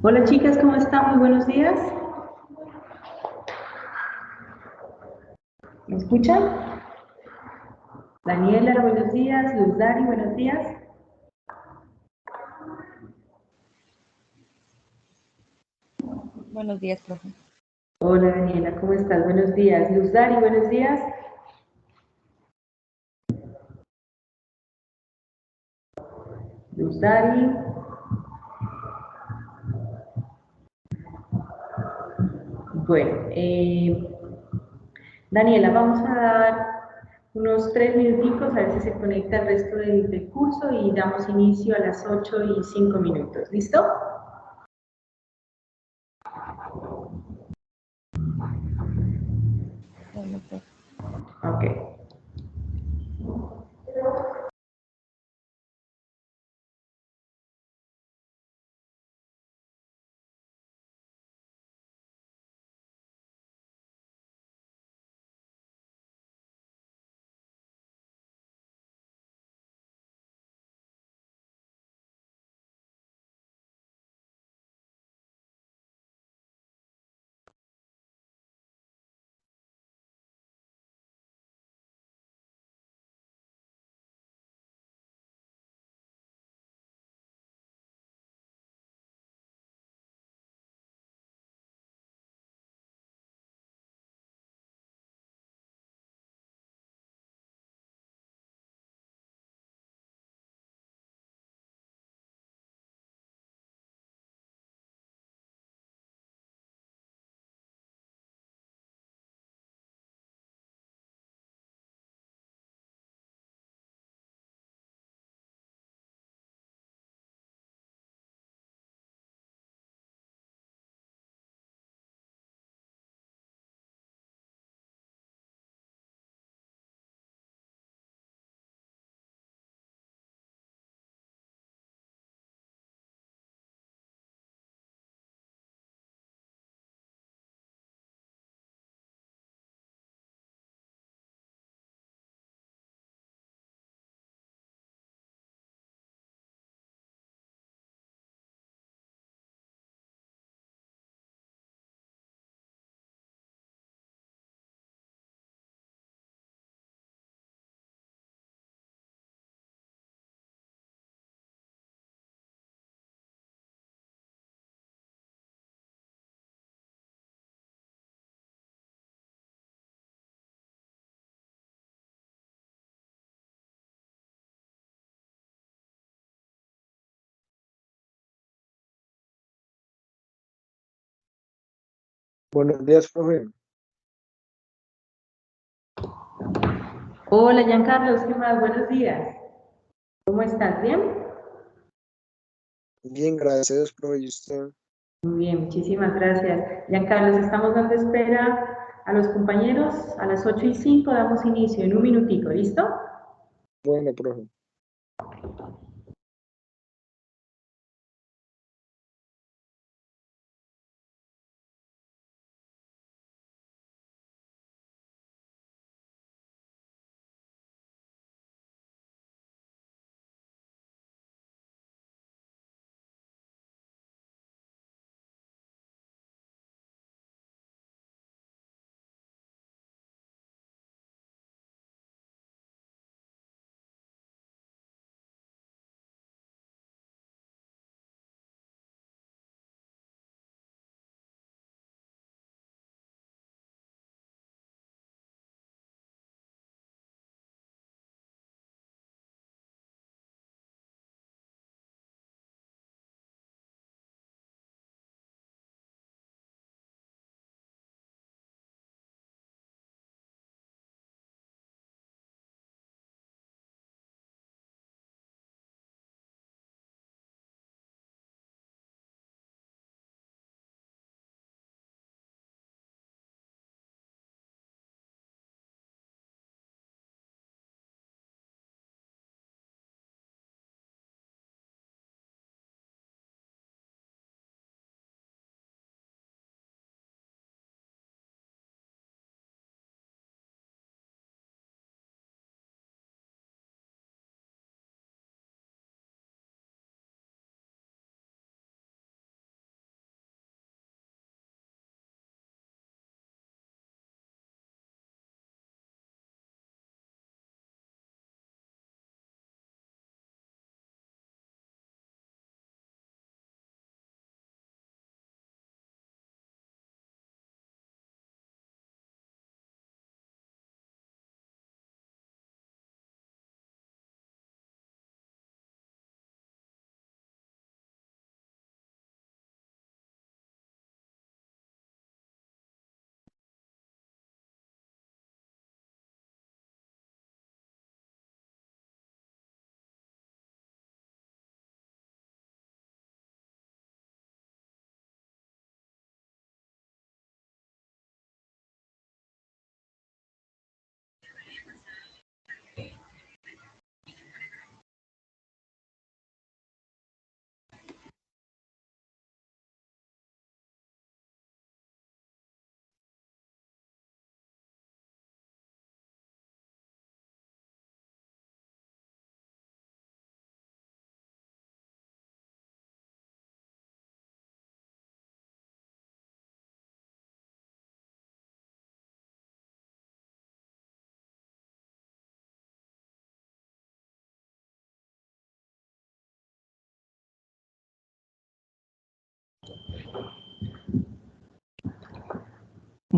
Hola chicas, ¿cómo están? Muy buenos días. ¿Me escuchan? Daniela, buenos días. Luz Dari, buenos días. Buenos días, profe. Hola Daniela, ¿cómo estás? Buenos días. Luz Dari, buenos días. Luz Dari. Bueno, Daniela, vamos a dar unos 3 minuticos a ver si se conecta el resto del curso y damos inicio a las 8:05. ¿Listo? Bueno, profe. Ok. Buenos días, profe. Hola Giancarlos, ¿qué más? Buenos días. ¿Cómo estás? ¿Bien? Bien, gracias, profe. ¿Y usted? Muy bien, muchísimas gracias. Giancarlos, estamos dando espera a los compañeros. A las 8:05 damos inicio en un minutico, ¿listo? Bueno, profe.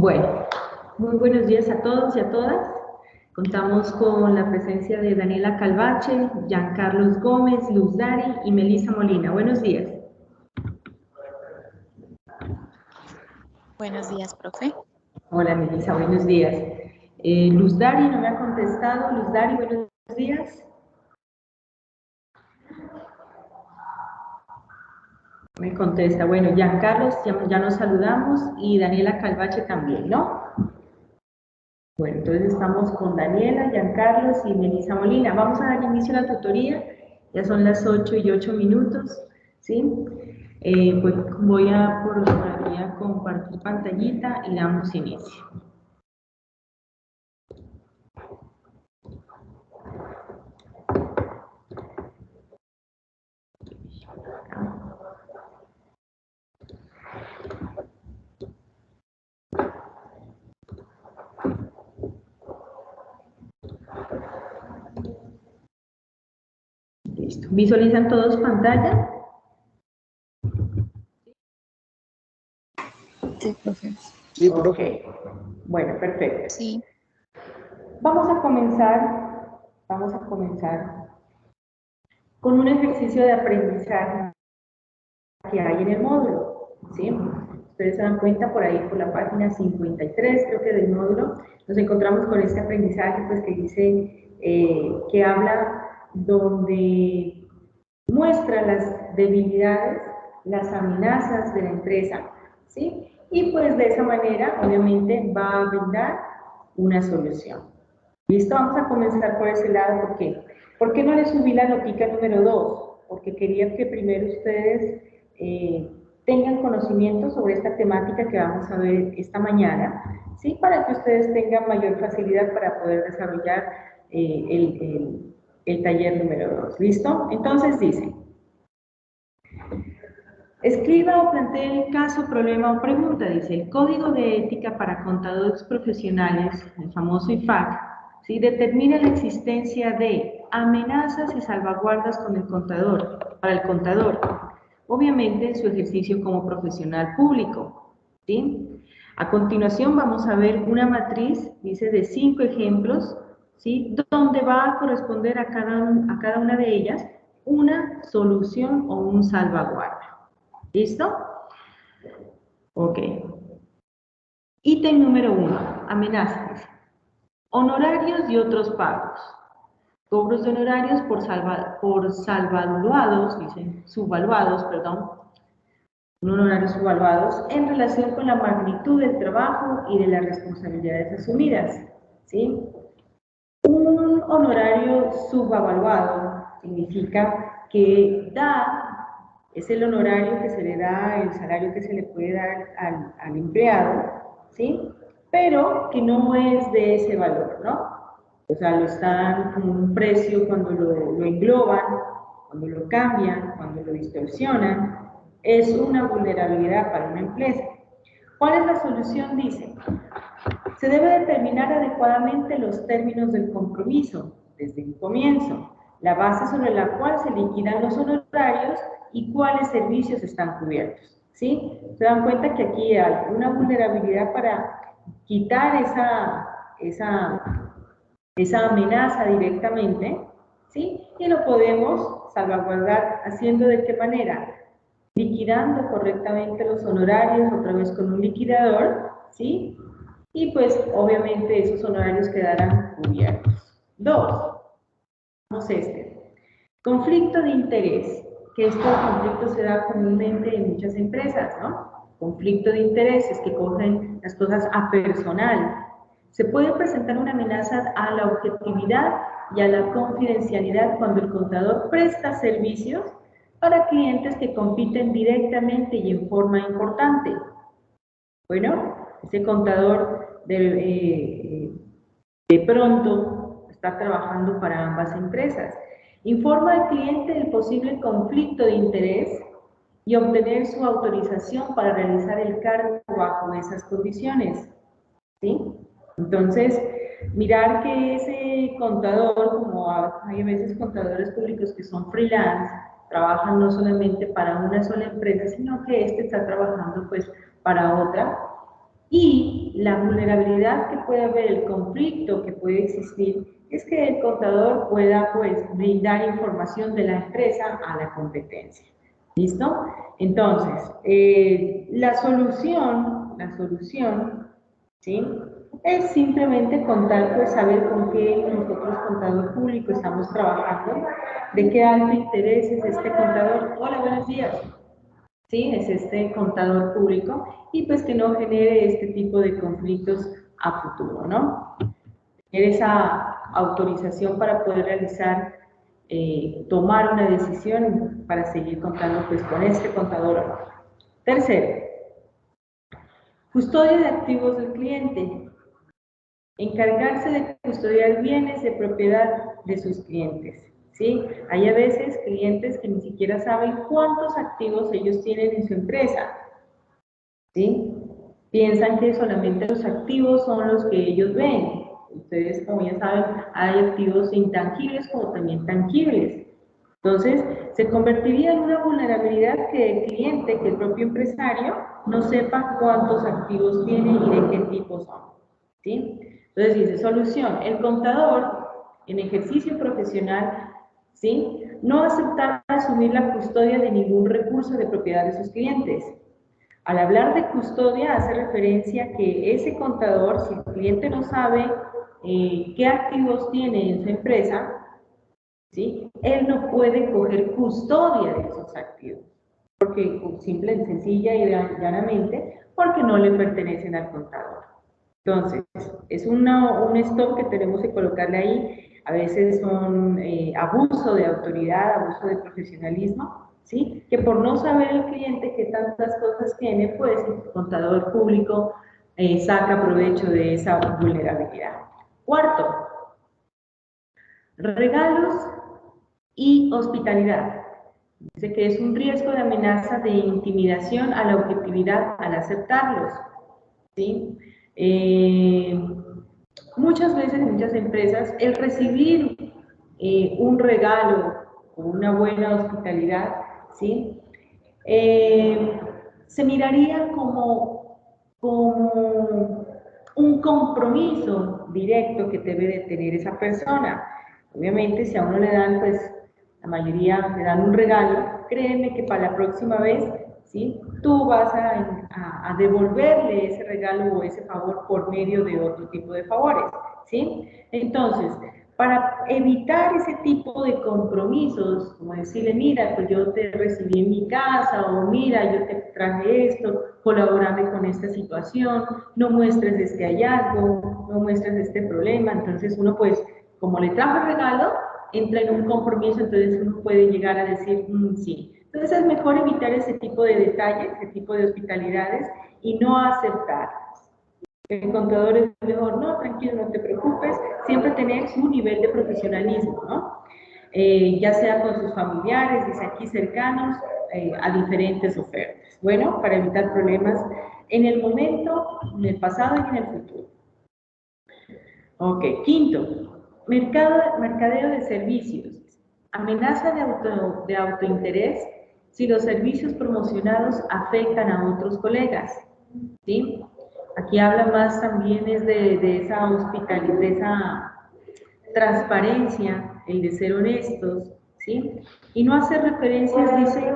Bueno, muy buenos días a todos y a todas. Contamos con la presencia de Daniela Calvache, Giancarlos Gómez, Luz Dari y Melissa Molina. Buenos días. Buenos días, profe. Hola, Melissa, buenos días. Luz Dari no me ha contestado. Luz Dari, buenos días. Me contesta. Bueno, Giancarlos, ya nos saludamos y Daniela Calvache también, ¿no? Bueno, entonces estamos con Daniela, Giancarlos y Melissa Molina. Vamos a dar inicio a la tutoría. Ya son las 8:08, ¿sí? Pues voy a compartir pantallita y damos inicio. Listo. ¿Visualizan todos pantalla? Sí, profe. Sí, profe. Bueno, perfecto. Sí. Vamos a comenzar con un ejercicio de aprendizaje que hay en el módulo, ¿sí? Ustedes se dan cuenta por ahí, por la página 53, creo que del módulo, nos encontramos con este aprendizaje, pues que dice, que habla donde muestra las debilidades, las amenazas de la empresa, ¿sí? Y pues de esa manera, obviamente, va a brindar una solución. ¿Listo? Vamos a comenzar por ese lado. ¿Por qué? ¿Por qué no les subí la notica número 2? Porque quería que primero ustedes tengan conocimiento sobre esta temática que vamos a ver esta mañana, ¿sí? Para que ustedes tengan mayor facilidad para poder desarrollar el taller número 2. ¿Listo? Entonces dice, escriba o plantee el caso, problema o pregunta. Dice, el Código de Ética para Contadores Profesionales, el famoso IFAC, ¿sí? Determina la existencia de amenazas y salvaguardas con el contador, para el contador, obviamente en su ejercicio como profesional público, ¿sí? A continuación vamos a ver una matriz, dice, de 5 ejemplos, ¿sí? Donde va a corresponder a cada una de ellas una solución o un salvaguarda. ¿Listo? Ok. Ítem número 1, amenazas. Honorarios y otros pagos. Cobros de honorarios por salvaguardados, dicen, subvaluados, perdón, honorarios subvaluados en relación con la magnitud del trabajo y de las responsabilidades asumidas, ¿sí? Un honorario subvaluado significa que es el honorario que se le da, el salario que se le puede dar al empleado, ¿sí? Pero que no es de ese valor, ¿no? O sea, lo están con un precio cuando lo engloban, cuando lo cambian, cuando lo distorsionan, es una vulnerabilidad para una empresa. ¿Cuál es la solución? Dice, se debe determinar adecuadamente los términos del compromiso desde el comienzo, la base sobre la cual se liquidan los honorarios y cuáles servicios están cubiertos, ¿sí? Se dan cuenta que aquí hay una vulnerabilidad para quitar esa amenaza directamente, ¿sí? Y lo podemos salvaguardar haciendo ¿de qué manera? Liquidando correctamente los honorarios, otra vez con un liquidador, ¿sí? Y pues obviamente esos honorarios quedarán cubiertos. 2, vamos conflicto de interés, que este conflicto se da comúnmente en muchas empresas, ¿no? Conflicto de intereses que cogen las cosas a personal. Se puede presentar una amenaza a la objetividad y a la confidencialidad cuando el contador presta servicios para clientes que compiten directamente y en forma importante. Bueno, ese contador de pronto está trabajando para ambas empresas. Informa al cliente del posible conflicto de interés y obtener su autorización para realizar el cargo bajo esas condiciones, ¿sí? Entonces, mirar que ese contador, como hay a veces contadores públicos que son freelance, trabajan no solamente para una sola empresa, sino que este está trabajando pues para otra, Y la vulnerabilidad que puede haber, el conflicto que puede existir, es que el contador pueda pues brindar información de la empresa a la competencia. ¿Listo? Entonces, la solución, ¿sí? Es simplemente contar, pues saber con qué nosotros, contador público, estamos trabajando, de qué alto interés es este contador. Hola, buenos días. ¿Sí? Es este contador público y pues que no genere este tipo de conflictos a futuro, ¿no? Tener esa autorización para poder realizar, tomar una decisión para seguir contando pues con este contador. Tercero, custodia de activos del cliente. Encargarse de custodiar bienes de propiedad de sus clientes. ¿Sí? Hay a veces clientes que ni siquiera saben cuántos activos ellos tienen en su empresa. ¿Sí? Piensan que solamente los activos son los que ellos ven. Ustedes, como ya saben, hay activos intangibles como también tangibles. Entonces, se convertiría en una vulnerabilidad que el cliente, que el propio empresario, no sepa cuántos activos tiene y de qué tipo son. ¿Sí? Entonces dice, solución, el contador en ejercicio profesional, ¿sí? No aceptar asumir la custodia de ningún recurso de propiedad de sus clientes. Al hablar de custodia hace referencia a que ese contador, si el cliente no sabe qué activos tiene en su empresa, ¿sí? Él no puede coger custodia de esos activos, porque simple, sencilla y llanamente, porque no le pertenecen al contador. Entonces, es un stop que tenemos que colocarle ahí. A veces son abuso de autoridad, abuso de profesionalismo, ¿sí? Que por no saber el cliente qué tantas cosas tiene, pues el contador público saca provecho de esa vulnerabilidad. Cuarto, regalos y hospitalidad. Dice que es un riesgo de amenaza de intimidación a la objetividad al aceptarlos, ¿sí? Muchas veces en muchas empresas el recibir un regalo o una buena hospitalidad, ¿sí? Se miraría como un compromiso directo que debe de tener esa persona. Obviamente, si a uno le dan, pues, la mayoría le dan un regalo, créeme que para la próxima vez, ¿sí? Tú vas a devolverle ese regalo o ese favor por medio de otro tipo de favores, ¿sí? Entonces, para evitar ese tipo de compromisos, como decirle, mira, pues yo te recibí en mi casa, o mira, yo te traje esto, colabórame con esta situación, no muestres este hallazgo, no muestres este problema. Entonces uno pues, como le trajo el regalo, entra en un compromiso, entonces uno puede llegar a decir, sí. Entonces es mejor evitar ese tipo de detalles, ese tipo de hospitalidades, y no aceptar. El contador es mejor, no, tranquilo, no te preocupes, siempre tener su nivel de profesionalismo, ¿no? Ya sea con sus familiares, dice aquí cercanos, a diferentes ofertas. Bueno, para evitar problemas en el momento, en el pasado y en el futuro. Ok, quinto, mercadeo de servicios. Amenaza de autointerés si los servicios promocionados afectan a otros colegas, ¿sí? Aquí habla más también es de esa hospitalidad, de esa transparencia, el de ser honestos, ¿sí? Y no hacer referencias, dice,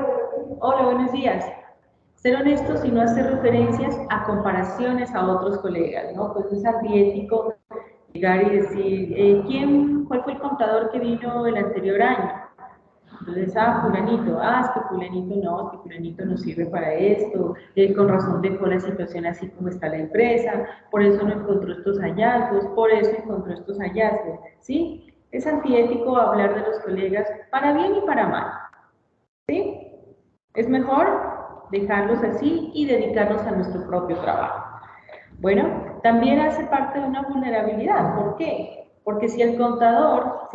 hola, buenos días. Ser honestos y no hacer referencias a comparaciones a otros colegas, ¿no? Pues es antiético llegar y decir, ¿cuál fue el contador que vino el anterior año? Entonces, fulanito, es que fulanito no sirve para esto, con razón dejó la situación así como está la empresa, por eso no encontró estos hallazgos, por eso encontró estos hallazgos, ¿sí? Es antiético hablar de los colegas para bien y para mal, ¿sí? Es mejor dejarlos así y dedicarnos a nuestro propio trabajo. Bueno, también hace parte de una vulnerabilidad. ¿Por qué? Porque si el contador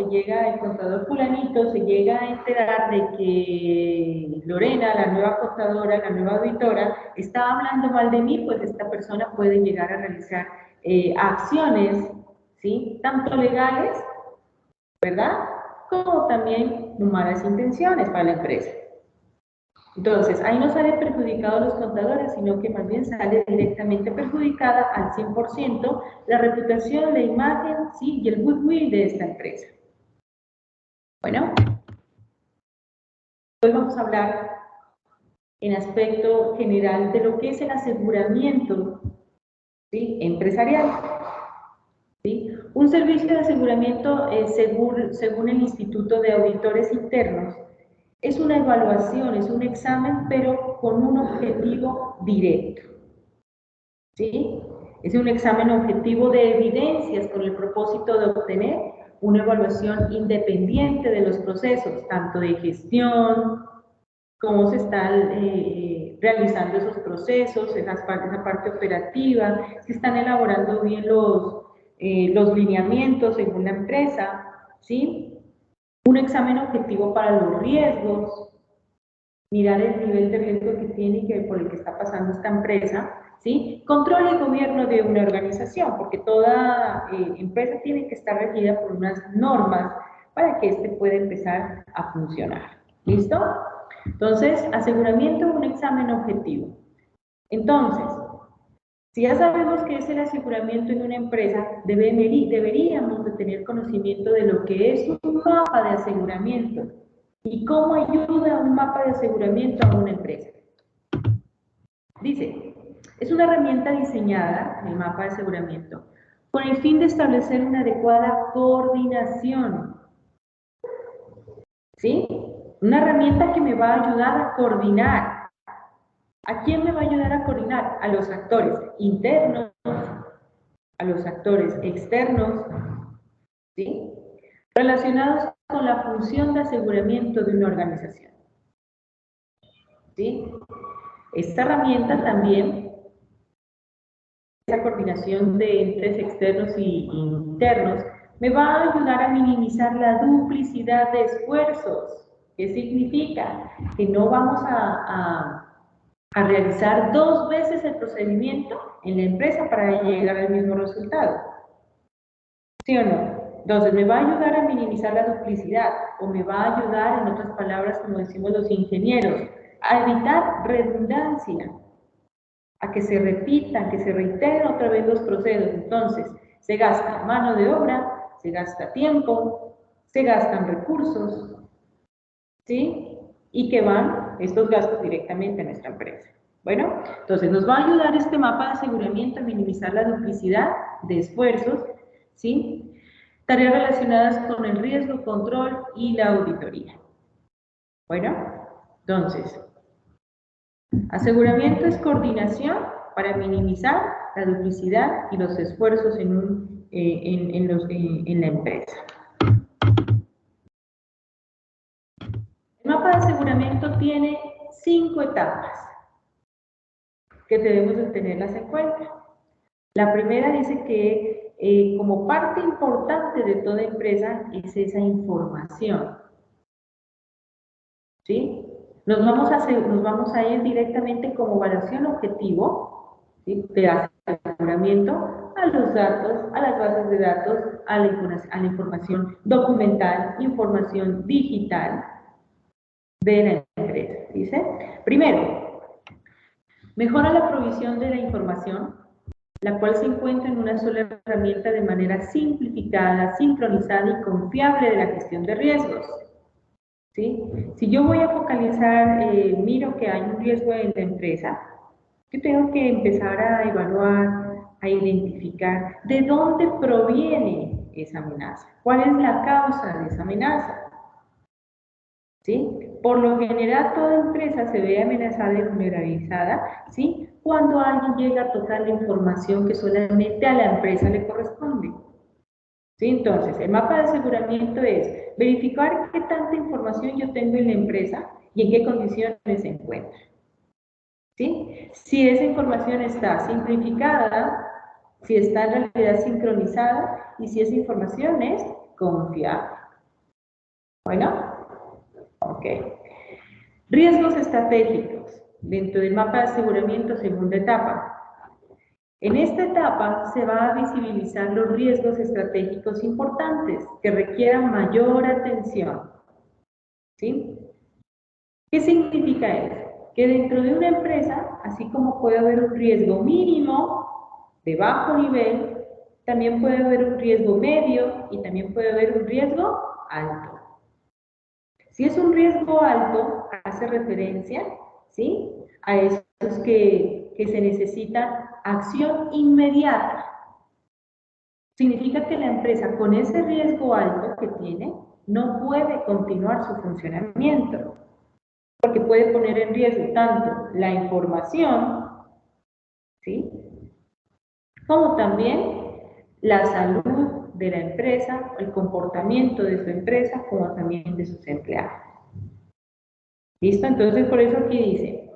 fulanito, se llega a enterar de que Lorena, la nueva contadora, la nueva auditora, está hablando mal de mí, pues esta persona puede llegar a realizar acciones, ¿sí? Tanto legales, ¿verdad? Como también malas intenciones para la empresa. Entonces, ahí no sale perjudicado los contadores, sino que más bien sale directamente perjudicada al 100% la reputación, la imagen, ¿sí? Y el goodwill de esta empresa. Bueno, hoy vamos a hablar en aspecto general de lo que es el aseguramiento, ¿sí? Empresarial. ¿Sí? Un servicio de aseguramiento, según el Instituto de Auditores Internos, es una evaluación, es un examen, pero con un objetivo directo. ¿Sí? Es un examen objetivo de evidencias con el propósito de obtener una evaluación independiente de los procesos, tanto de gestión, cómo se están realizando esos procesos, esa parte operativa, si están elaborando bien los lineamientos según la empresa, ¿sí? Un examen objetivo para los riesgos, mirar el nivel de riesgo que tiene y por el que está pasando esta empresa, ¿sí? Control y gobierno de una organización, porque toda empresa tiene que estar regida por unas normas para que éste pueda empezar a funcionar. ¿Listo? Entonces, aseguramiento, un examen objetivo. Entonces, si ya sabemos qué es el aseguramiento en una empresa, deberíamos de tener conocimiento de lo que es un mapa de aseguramiento y cómo ayuda un mapa de aseguramiento a una empresa. Dice, es una herramienta diseñada, el mapa de aseguramiento, con el fin de establecer una adecuada coordinación. ¿Sí? Una herramienta que me va a ayudar a coordinar. ¿A quién me va a ayudar a coordinar? A los actores internos, a los actores externos, ¿sí? Relacionados con la función de aseguramiento de una organización. ¿Sí? Esta herramienta también, esa coordinación de entes externos y internos, me va a ayudar a minimizar la duplicidad de esfuerzos. ¿Qué significa? Que no vamos a realizar 2 veces el procedimiento en la empresa para llegar al mismo resultado. ¿Sí o no? Entonces, me va a ayudar a minimizar la duplicidad, o me va a ayudar, en otras palabras, como decimos los ingenieros, a evitar redundancia, a que se repitan, que se reiteren otra vez los procesos. Entonces, se gasta mano de obra, se gasta tiempo, se gastan recursos, ¿sí? Y que van estos gastos directamente a nuestra empresa. Bueno, entonces nos va a ayudar este mapa de aseguramiento a minimizar la duplicidad de esfuerzos, ¿sí? Tareas relacionadas con el riesgo, control y la auditoría. Bueno, entonces, aseguramiento es coordinación para minimizar la duplicidad y los esfuerzos en la empresa. El mapa de aseguramiento tiene 5 etapas que debemos de tenerlas en cuenta. La primera dice que como parte importante de toda empresa es esa información. ¿Sí? Nos vamos a ir directamente como evaluación objetivo, ¿sí? De aseguramiento a los datos, a las bases de datos, a la información documental, información digital de la empresa. Dice, primero, mejora la provisión de la información, la cual se encuentra en una sola herramienta de manera simplificada, sincronizada y confiable de la gestión de riesgos. ¿Sí? Si yo voy a focalizar, miro que hay un riesgo en la empresa, yo tengo que empezar a evaluar, a identificar de dónde proviene esa amenaza, cuál es la causa de esa amenaza. ¿Sí? Por lo general, toda empresa se ve amenazada y vulnerabilizada, ¿sí? Cuando alguien llega a tocar la información que solamente a la empresa le corresponde. ¿Sí? Entonces, el mapa de aseguramiento es verificar qué tanta información yo tengo en la empresa y en qué condiciones se encuentra. ¿Sí? Si esa información está simplificada, si está en realidad sincronizada y si esa información es confiable. Bueno, ok. Riesgos estratégicos. Dentro del mapa de aseguramiento, segunda etapa. En esta etapa se va a visibilizar los riesgos estratégicos importantes que requieran mayor atención. ¿Sí? ¿Qué significa eso? que dentro de una empresa, así como puede haber un riesgo mínimo de bajo nivel, también puede haber un riesgo medio y también puede haber un riesgo alto. Si es un riesgo alto, hace referencia, ¿sí?, a esos que se necesita acción inmediata. Significa que la empresa con ese riesgo alto que tiene no puede continuar su funcionamiento, porque puede poner en riesgo tanto la información, ¿sí?, como también la salud de la empresa, el comportamiento de su empresa, como también de sus empleados. ¿Listo? Entonces, por eso aquí dice,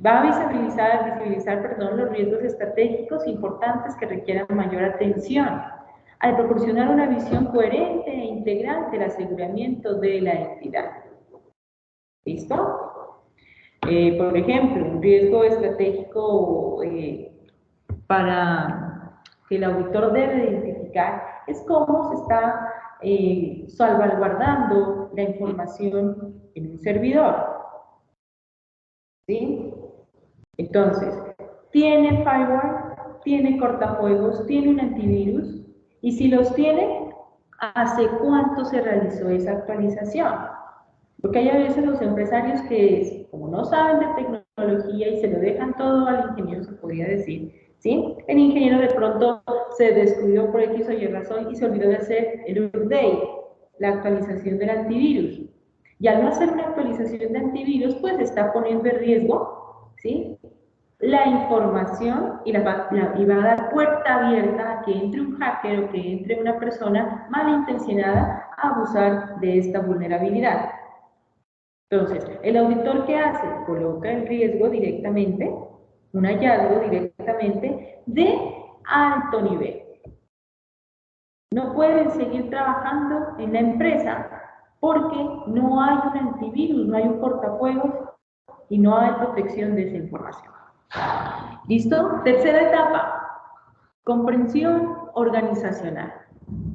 va a visibilizar los riesgos estratégicos importantes que requieran mayor atención, al proporcionar una visión coherente e integral del aseguramiento de la entidad. ¿Listo? Por ejemplo, un riesgo estratégico para que el auditor debe identificar es cómo se está salvaguardando la información en un servidor. ¿Sí? Entonces, tiene firewall, tiene cortafuegos, tiene un antivirus, y si los tiene, ¿hace cuánto se realizó esa actualización? Porque hay a veces los empresarios que, como no saben de tecnología y se lo dejan todo al ingeniero, se podría decir, ¿sí? El ingeniero de pronto se descuidó por X o Y razón y se olvidó de hacer el update, la actualización del antivirus. Y al no hacer una actualización de antivirus, pues está poniendo en riesgo, ¿sí?, la información y va a dar puerta abierta a que entre un hacker o que entre una persona malintencionada a abusar de esta vulnerabilidad. Entonces, el auditor, ¿qué hace? Coloca en riesgo directamente, un hallazgo directamente de alto nivel. No pueden seguir trabajando en la empresa porque no hay un antivirus, no hay un cortafuegos y no hay protección de esa información. ¿Listo? Tercera etapa, comprensión organizacional.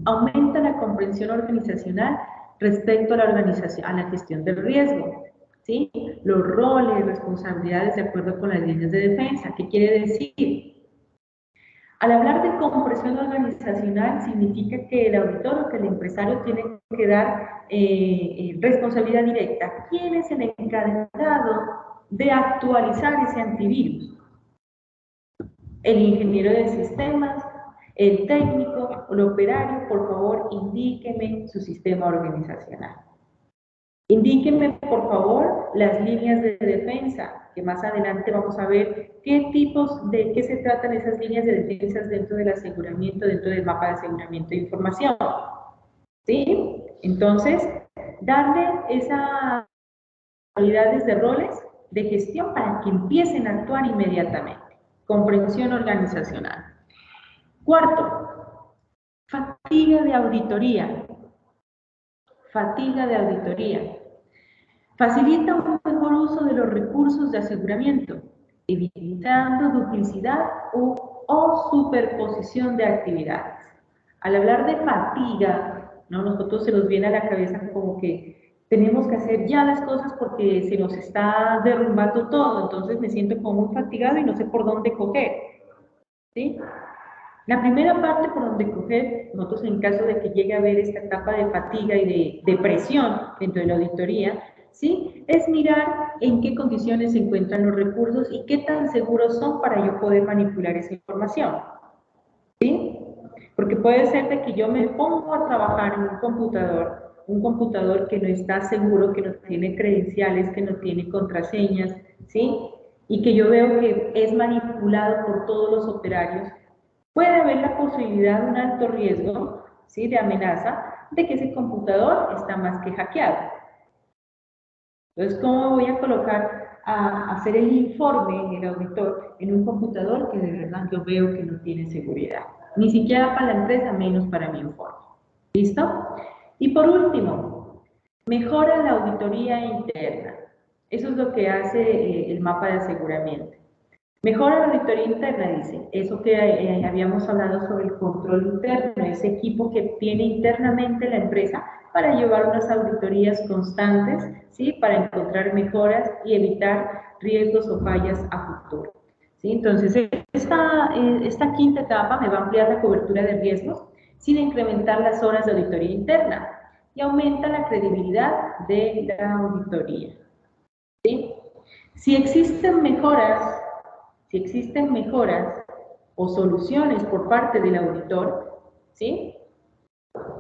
Aumenta la comprensión organizacional respecto a la organización, a la gestión del riesgo, ¿sí? Los roles, responsabilidades de acuerdo con las líneas de defensa. ¿Qué quiere decir? Al hablar de comprensión organizacional, significa que el auditor o que el empresario tiene que dar responsabilidad directa. ¿Quién es el encargado de actualizar ese antivirus? El ingeniero de sistemas, el técnico o el operario. Por favor, indíqueme su sistema organizacional. Indíquenme, por favor, las líneas de defensa, que más adelante vamos a ver de qué se tratan esas líneas de defensa dentro del aseguramiento, dentro del mapa de aseguramiento de información. ¿Sí? Entonces, darle esas habilidades de roles de gestión para que empiecen a actuar inmediatamente. Comprensión organizacional. Cuarto, fatiga de auditoría. Fatiga de auditoría. Facilita un mejor uso de los recursos de aseguramiento, evitando duplicidad o superposición de actividades. Al hablar de fatiga, ¿no?, nosotros se nos viene a la cabeza como que tenemos que hacer ya las cosas porque se nos está derrumbando todo, entonces me siento como muy fatigado y no sé por dónde coger, ¿sí? La primera parte por donde coger, nosotros en caso de que llegue a haber esta etapa de fatiga y de presión dentro de la auditoría, ¿sí?, es mirar en qué condiciones se encuentran los recursos y qué tan seguros son para yo poder manipular esa información, ¿sí? Porque puede ser de que yo me pongo a trabajar en un computador que no está seguro, que no tiene credenciales, que no tiene contraseñas, ¿sí?, y que yo veo que es manipulado por todos los operarios. Puede haber la posibilidad de un alto riesgo, ¿sí?, de amenaza, de que ese computador está más que hackeado. Entonces, ¿cómo voy a colocar a hacer el informe, el auditor, en un computador que de verdad yo veo que no tiene seguridad? Ni siquiera para la empresa, menos para mi informe. ¿Listo? Y por último, mejora la auditoría interna. Eso es lo que hace el mapa de aseguramiento. Mejora la auditoría interna, dice, eso que habíamos hablado sobre el control interno, ese equipo que tiene internamente la empresa para llevar unas auditorías constantes, ¿sí?, para encontrar mejoras y evitar riesgos o fallas a futuro. ¿Sí? Entonces, esta quinta etapa me va a ampliar la cobertura de riesgos sin incrementar las horas de auditoría interna y aumenta la credibilidad de la auditoría. ¿Sí? Si existen mejoras o soluciones por parte del auditor, ¿sí?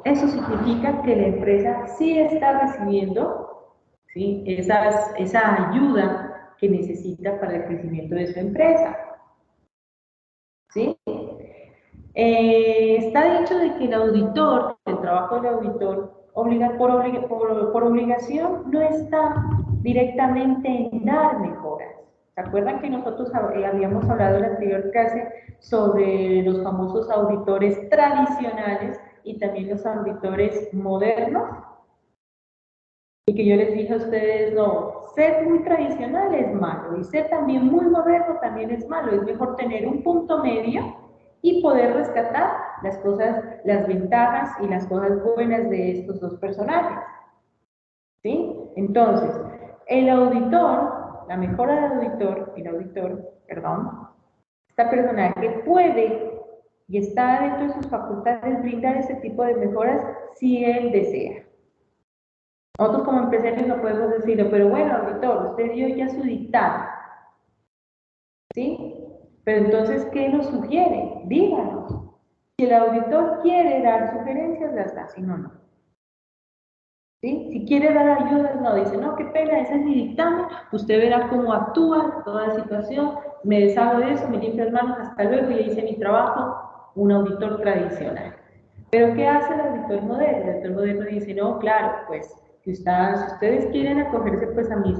Eso significa que la empresa sí está recibiendo, ¿sí?, esa ayuda que necesita para el crecimiento de su empresa. ¿Sí? Está dicho de que el auditor, el trabajo del auditor, por obligación, no está directamente en dar mejoras. ¿Se acuerdan que nosotros habíamos hablado en la anterior clase sobre los famosos auditores tradicionales y también los auditores modernos? Y que yo les dije a ustedes, no, ser muy tradicional es malo y ser también muy moderno también es malo. Es mejor tener un punto medio y poder rescatar las cosas, las ventajas y las cosas buenas de estos dos personajes. ¿Sí? Entonces, el auditor, la mejora del auditor, esta persona que puede y está dentro de sus facultades brindar ese tipo de mejoras si él desea. Nosotros como empresarios no podemos decirlo, pero bueno, auditor, usted dio ya su dictamen, ¿sí? Pero entonces, ¿qué nos sugiere? Díganos. Si el auditor quiere dar sugerencias, las da, si no, no. ¿Sí? Si quiere dar ayudas, no, dice, no, qué pena, ese es mi dictamen, usted verá cómo actúa toda la situación, me deshago de eso, me limpio las manos, hasta luego, y hice mi trabajo, un auditor tradicional. Pero ¿qué hace el auditor moderno? El auditor moderno dice, no, claro, pues, si ustedes quieren acogerse pues a mis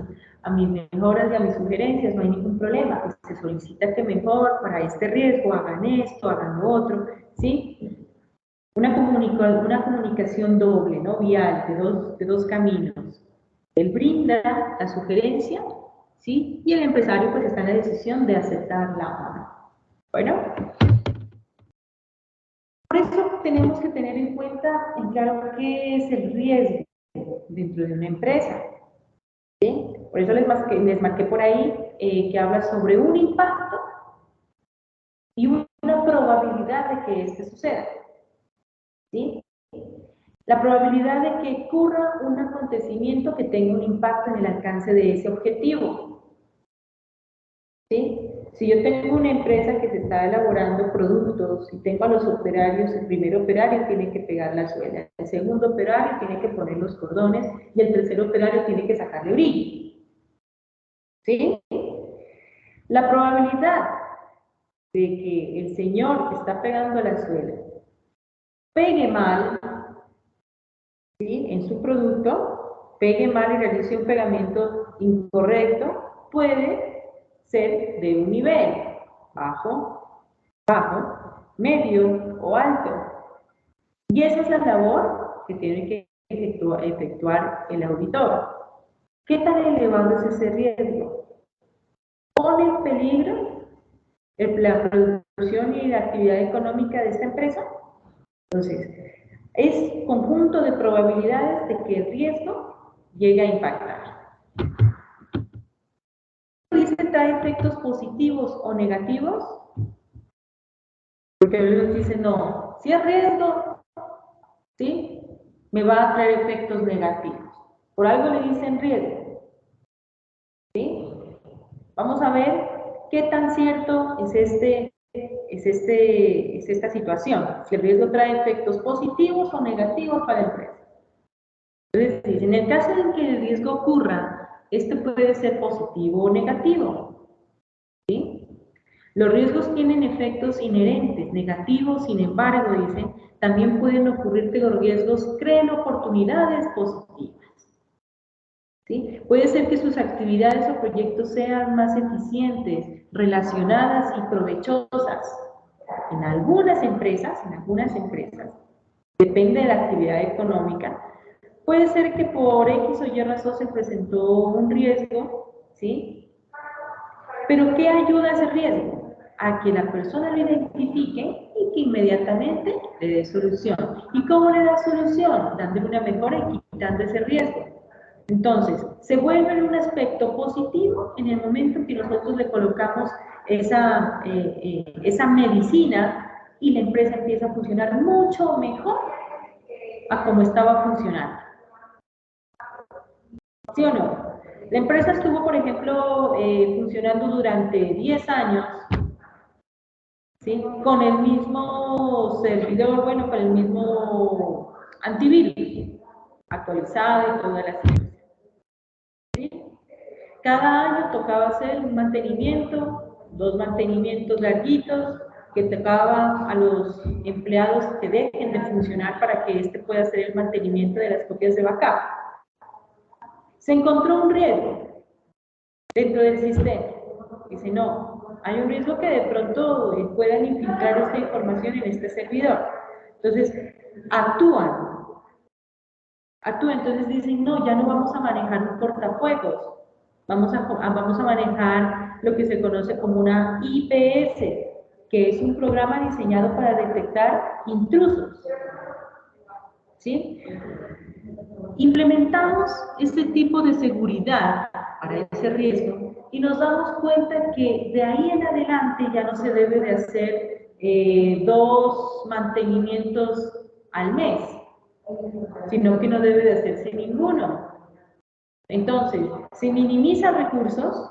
mejoras y a mis sugerencias, no hay ningún problema, pues se solicita que mejor para este riesgo, hagan esto, hagan lo otro, ¿sí? Una comunicación doble, ¿no? Vial, de dos caminos. Él brinda la sugerencia, ¿sí? Y el empresario pues está en la decisión de aceptarla o no. Bueno, por eso tenemos que tener en cuenta, en claro, qué es el riesgo dentro de una empresa. ¿Sí? Por eso les marqué por ahí que habla sobre un impacto y una probabilidad de que este suceda. ¿Sí? La probabilidad de que ocurra un acontecimiento que tenga un impacto en el alcance de ese objetivo. ¿Sí? Si yo tengo una empresa que se está elaborando productos y tengo a los operarios, el primer operario tiene que pegar la suela, el segundo operario tiene que poner los cordones y el tercer operario tiene que sacarle brillo. ¿Sí? La probabilidad de que el señor que está pegando la suela pegue mal, ¿sí?, en su producto, pegue mal y realice un pegamento incorrecto, puede ser de un nivel bajo, medio o alto. Y esa es la labor que tiene que efectuar el auditor. ¿Qué tan elevado es ese riesgo? ¿Pone en peligro la producción y la actividad económica de esta empresa? Entonces, es conjunto de probabilidades de que el riesgo llegue a impactar. ¿Dice trae efectos positivos o negativos? Porque algunos dicen, no, si es riesgo, ¿sí?, me va a traer efectos negativos. Por algo le dicen riesgo. ¿Sí? Vamos a ver qué tan cierto es esta situación, si el riesgo trae efectos positivos o negativos para la empresa. Entonces, en el caso de que el riesgo ocurra, este puede ser positivo o negativo. ¿Sí? Los riesgos tienen efectos inherentes, negativos, sin embargo, dicen, también pueden ocurrir que los riesgos creen oportunidades positivas. ¿Sí? Puede ser que sus actividades o proyectos sean más eficientes, relacionadas y provechosas. En algunas empresas, depende de la actividad económica, puede ser que por X o Y razón se presentó un riesgo, ¿sí? Pero ¿qué ayuda a ese riesgo? A que la persona lo identifique y que inmediatamente le dé solución. ¿Y cómo le da solución? Dándole una mejora y quitando ese riesgo. Entonces, se vuelve un aspecto positivo en el momento en que nosotros le colocamos esa medicina y la empresa empieza a funcionar mucho mejor a como estaba funcionando. ¿Sí o no? La empresa estuvo, por ejemplo, funcionando durante 10 años, ¿sí? Con el mismo servidor, bueno, con el mismo antivirus actualizado y toda la situación. ¿Sí? Cada año tocaba hacer un mantenimiento, 2 mantenimientos larguitos, que tocaba a los empleados que dejen de funcionar para que éste pueda hacer el mantenimiento de las copias de backup. Se encontró un riesgo dentro del sistema. Dice, no, hay un riesgo que de pronto puedan infiltrar esta información en este servidor. Entonces, actúan, entonces dicen, no, ya no vamos a manejar un cortafuegos, vamos a manejar lo que se conoce como una IPS, que es un programa diseñado para detectar intrusos. ¿Sí? Implementamos este tipo de seguridad para ese riesgo y nos damos cuenta que de ahí en adelante ya no se debe de hacer 2 mantenimientos al mes, sino que no debe de hacerse ninguno. Entonces, se minimizan recursos,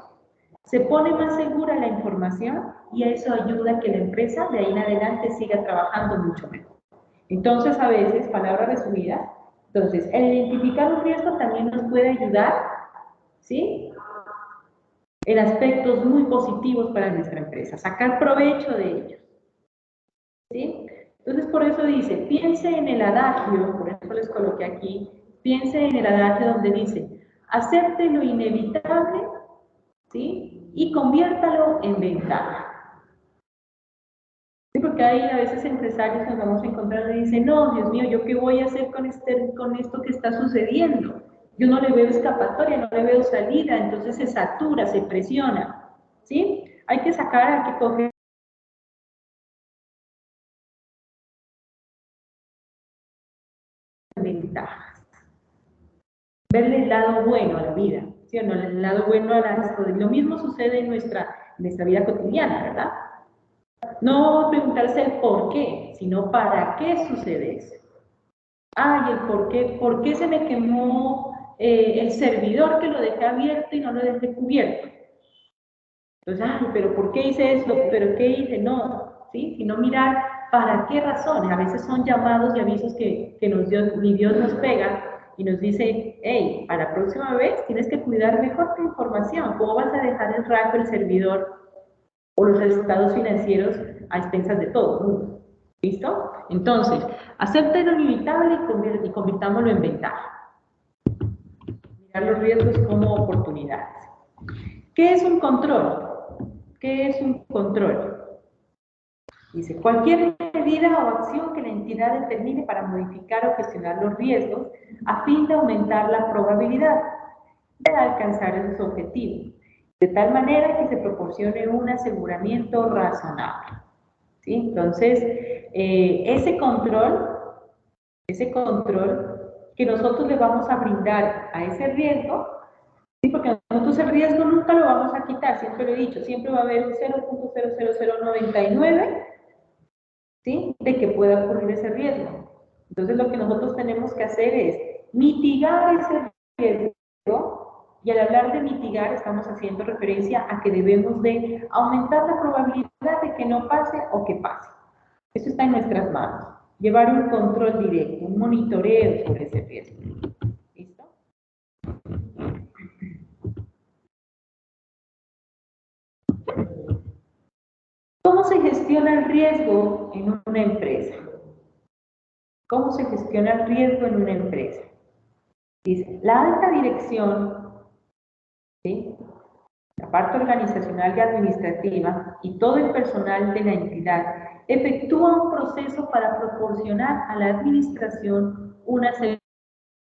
se pone más segura la información y eso ayuda a que la empresa de ahí en adelante siga trabajando mucho mejor. Entonces, a veces, palabras resumidas, entonces, el identificar un riesgo también nos puede ayudar, ¿sí? En aspectos muy positivos para nuestra empresa, sacar provecho de ellos, ¿sí? Entonces, por eso dice, piense en el adagio, por eso les coloqué aquí, piense en el adagio donde dice, acepte lo inevitable, ¿sí? Y conviértalo en ventaja. Sí, porque hay a veces empresarios nos vamos a encontrar y dicen, no, Dios mío, ¿yo qué voy a hacer con esto que está sucediendo? Yo no le veo escapatoria, no le veo salida, entonces se satura, se presiona, ¿sí? Hay que coger ventajas, verle el lado bueno a la vida, ¿sí o no? El lado bueno a las cosas. Lo mismo sucede en nuestra vida cotidiana, ¿verdad? No preguntarse el por qué, sino para qué sucede eso. Ay, el por qué se me quemó el servidor que lo dejé abierto y no lo dejé cubierto. Entonces, ay, pero ¿por qué hice esto? ¿Pero qué hice? No, ¿sí? Sino mirar para qué razones. A veces son llamados y avisos que ni Dios nos pega y nos dice, hey, a la próxima vez tienes que cuidar mejor tu información. ¿Cómo vas a dejar el rack, el servidor o los resultados financieros a expensas de todo el mundo? ¿Listo? Entonces, acepta lo inevitable y convirtámoslo en ventaja. Mirar los riesgos como oportunidades. ¿Qué es un control? ¿Qué es un control? Dice, cualquier medida o acción que la entidad determine para modificar o gestionar los riesgos a fin de aumentar la probabilidad de alcanzar esos objetivos, de tal manera que se proporcione un aseguramiento razonable. ¿Sí? Entonces, ese control que nosotros le vamos a brindar a ese riesgo, ¿sí? Porque nosotros el riesgo nunca lo vamos a quitar, siempre lo he dicho, siempre va a haber un 0.00099, ¿sí? De que pueda ocurrir ese riesgo. Entonces, lo que nosotros tenemos que hacer es mitigar ese riesgo, y al hablar de mitigar estamos haciendo referencia a que debemos de aumentar la probabilidad de que no pase o que pase. Eso está en nuestras manos. Llevar un control directo, un monitoreo sobre ese riesgo. ¿Listo? ¿Cómo se gestiona el riesgo en una empresa? ¿Cómo se gestiona el riesgo en una empresa? Dice, la alta dirección, ¿sí? La parte organizacional y administrativa y todo el personal de la entidad efectúa un proceso para proporcionar a la administración un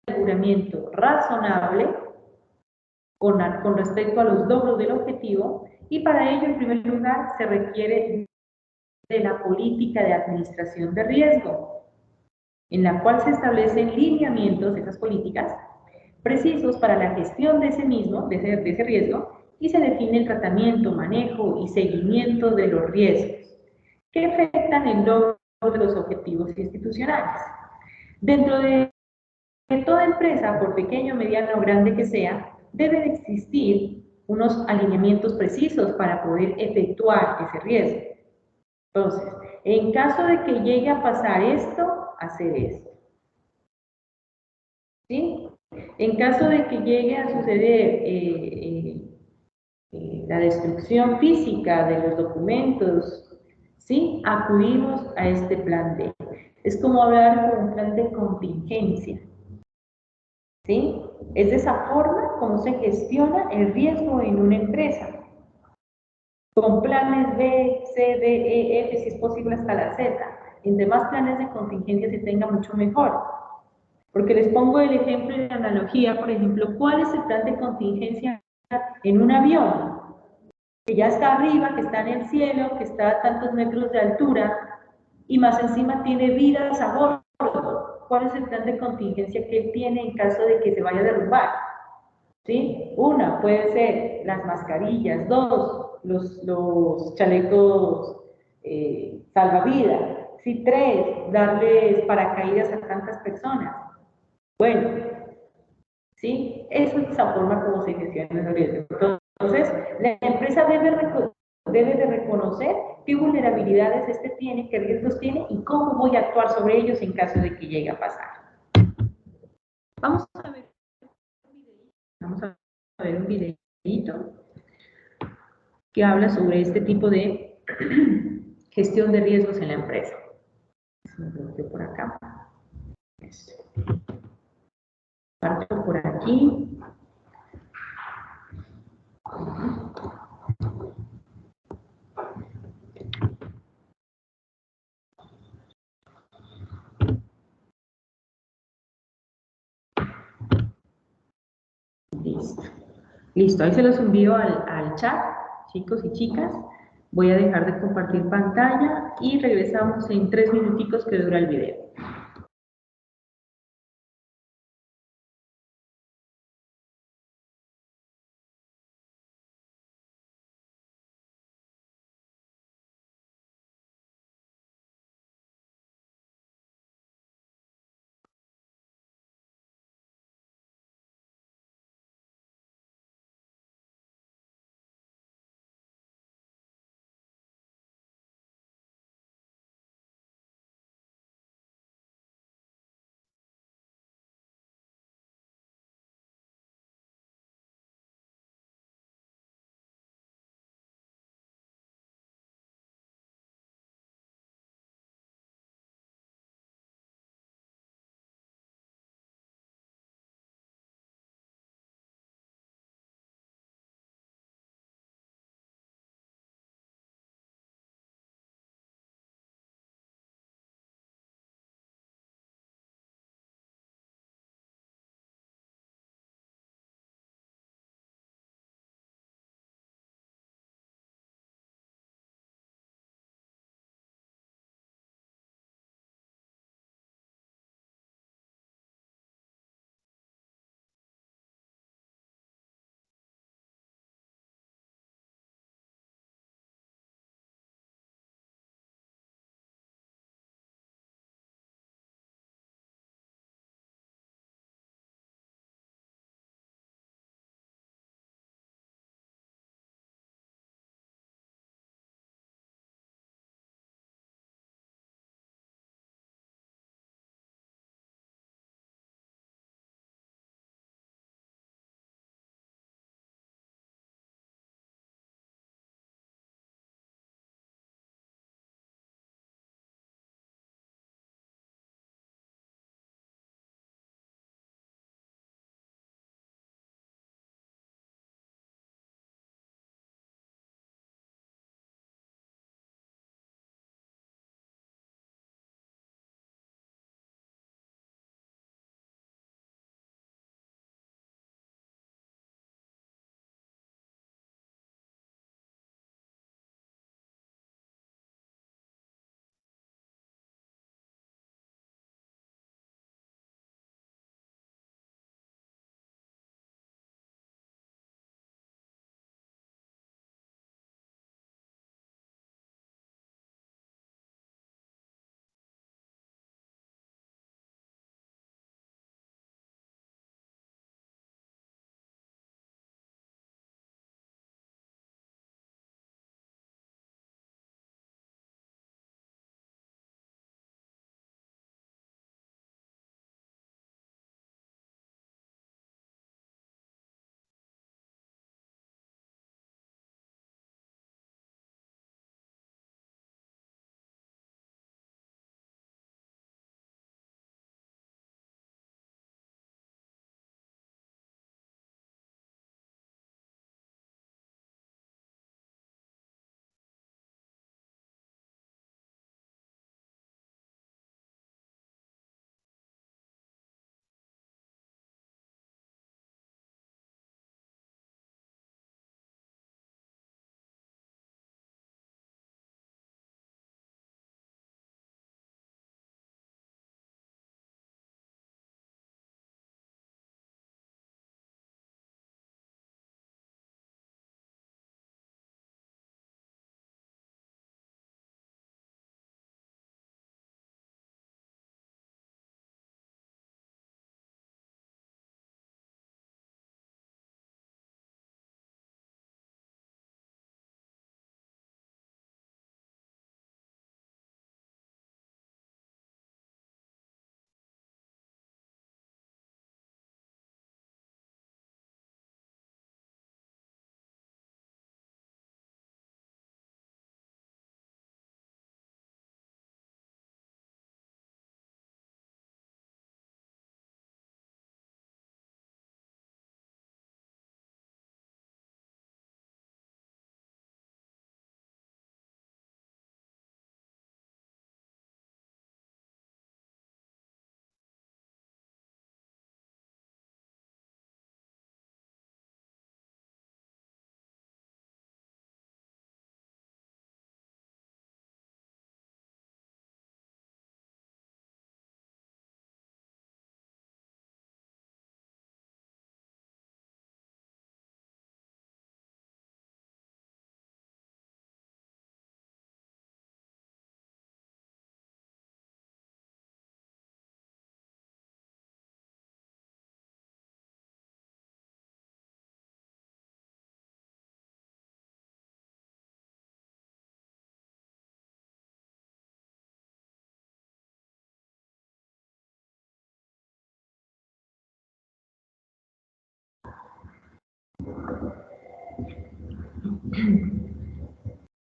aseguramiento razonable con respecto a los logros del objetivo, y para ello, en primer lugar, se requiere de la política de administración de riesgo, en la cual se establecen lineamientos, esas políticas, precisos para la gestión de ese mismo, de ese riesgo, y se define el tratamiento, manejo y seguimiento de los riesgos que afectan el logro de los objetivos institucionales. Dentro de toda empresa, por pequeño, mediano o grande que sea, deben existir unos alineamientos precisos para poder efectuar ese riesgo. Entonces, en caso de que llegue a pasar esto, hacer esto. ¿Sí? En caso de que llegue a suceder la destrucción física de los documentos, ¿sí? Acudimos a este plan D. Es como hablar con un plan de contingencia, ¿sí? Es de esa forma como se gestiona el riesgo en una empresa, con planes B, C, D, E, F, si es posible hasta la Z. Entre más planes de contingencia se tenga, mucho mejor. Porque les pongo el ejemplo y la analogía, por ejemplo, ¿cuál es el plan de contingencia en un avión? Que ya está arriba, que está en el cielo, que está a tantos metros de altura y más encima tiene vidas a bordo. ¿Cuál es el plan de contingencia que él tiene en caso de que se vaya a derrumbar? ¿Sí? Una, puede ser las mascarillas. Dos, los chalecos salvavidas. ¿Sí? Tres, darles paracaídas a tantas personas. Bueno, ¿sí? Eso es la forma como se gestiona el riesgo. Entonces, la empresa debe de reconocer qué vulnerabilidades este tiene, qué riesgos tiene y cómo voy a actuar sobre ellos en caso de que llegue a pasar. Vamos a ver, un videito que habla sobre este tipo de gestión de riesgos en la empresa. Me bloqueo por acá. Parto por aquí. Listo. Listo, ahí se los envío al chat, chicos y chicas. Voy a dejar de compartir pantalla y regresamos en 3 minuticos que dura el video.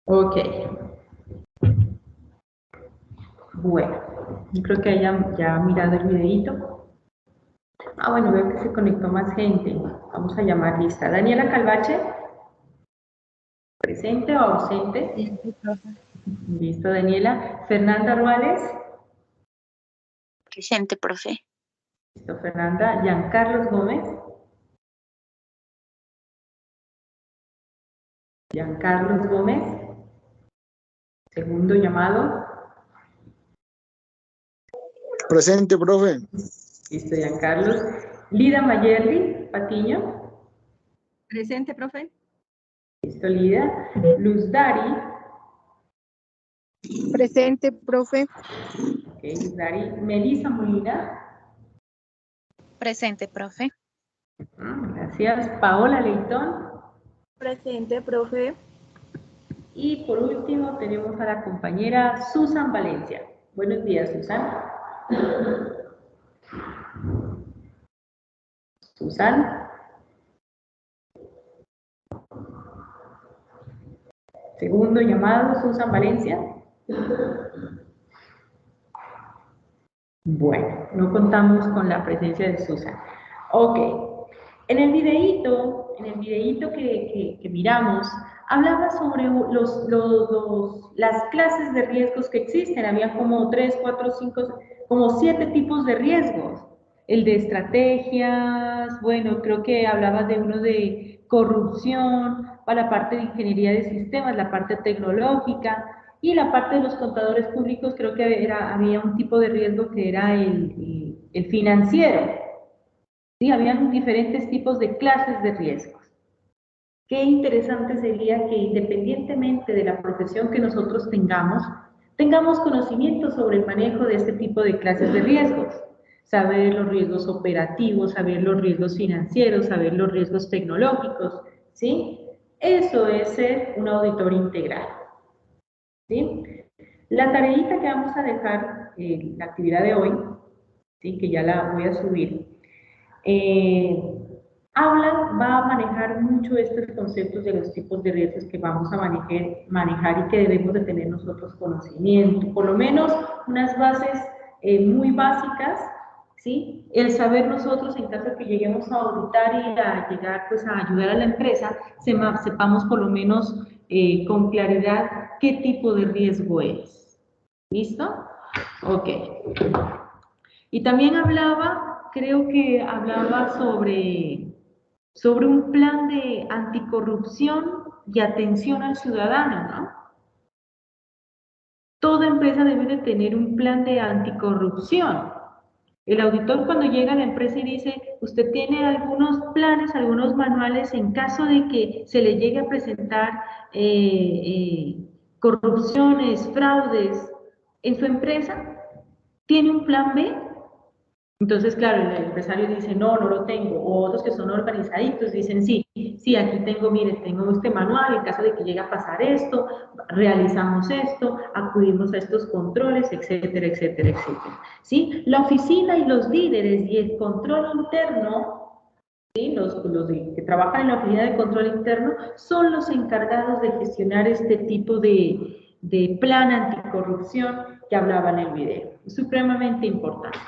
Ok. Bueno, yo creo que hayan ya mirado el videito. Ah, bueno, veo que se conectó más gente. Vamos a llamar lista. Daniela Calvache, ¿presente o ausente? Sí, profe. Listo, Daniela. Fernanda Ruales. Presente, profe. Listo, Fernanda. Giancarlos Gómez. Giancarlos Gómez. Segundo llamado. Presente, profe. Listo, Giancarlos. Lida Mayerli Patiño. Presente, profe. Listo, Lida. Luz Dari. Presente, profe. Ok, Luz Dari. Melissa Molina. Presente, profe. Gracias. Paola Leitón. Presente, profe. Y por último tenemos a la compañera Susan Valencia. Buenos días, Susan. Susan. Segundo llamado, Susan Valencia. Bueno, no contamos con la presencia de Susan. Ok. En el videíto que miramos, hablaba sobre las clases de riesgos que existen. Había como 3, 4, 5, como 7 tipos de riesgos. El de estrategias, bueno, creo que hablaba de uno de corrupción, para la parte de ingeniería de sistemas, la parte tecnológica, y la parte de los contadores públicos, creo que había un tipo de riesgo que era el financiero. Sí, habían diferentes tipos de clases de riesgos. Qué interesante sería que independientemente de la profesión que nosotros tengamos conocimiento sobre el manejo de este tipo de clases de riesgos. Saber los riesgos operativos, saber los riesgos financieros, saber los riesgos tecnológicos, ¿sí? Eso es ser un auditor integral, ¿sí? La tareita que vamos a dejar en la actividad de hoy, ¿sí? Que ya la voy a subir, va a manejar mucho estos conceptos de los tipos de riesgos que vamos a manejar y que debemos de tener nosotros conocimiento, por lo menos unas bases muy básicas, ¿sí? El saber nosotros, en caso de que lleguemos a auditar y a llegar pues, a ayudar a la empresa, sepamos por lo menos con claridad qué tipo de riesgo es. ¿Listo? Ok. Y también creo que hablaba sobre un plan de anticorrupción y atención al ciudadano, ¿no? Toda empresa debe de tener un plan de anticorrupción. El auditor cuando llega a la empresa y dice, usted tiene algunos planes, algunos manuales en caso de que se le llegue a presentar corrupciones, fraudes en su empresa, ¿tiene un plan B? Entonces, claro, el empresario dice, no, no lo tengo. O otros que son organizaditos dicen, sí, sí, aquí tengo, mire, tengo este manual, en caso de que llegue a pasar esto, realizamos esto, acudimos a estos controles, etcétera, etcétera, etcétera. ¿Sí? La oficina y los líderes y el control interno, ¿sí? Los que trabajan en la oficina de control interno, son los encargados de gestionar este tipo de plan anticorrupción que hablaba en el video. Es supremamente importante.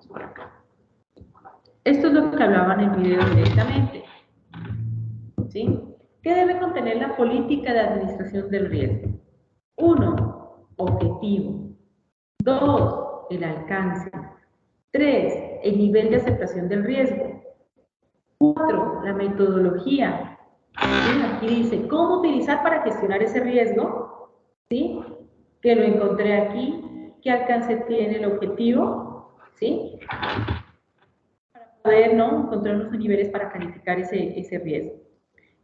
Por acá. Esto es lo que hablaba en el video directamente. ¿Sí? ¿Qué debe contener la política de administración del riesgo? 1. Objetivo. 2. El alcance. 3. El nivel de aceptación del riesgo. 4. La metodología. ¿Sí? Aquí dice, ¿cómo utilizar para gestionar ese riesgo? ¿Sí? Que lo encontré aquí. ¿Qué alcance tiene el objetivo? ¿Sí? Poder, ¿no?, encontrar unos niveles para calificar ese riesgo.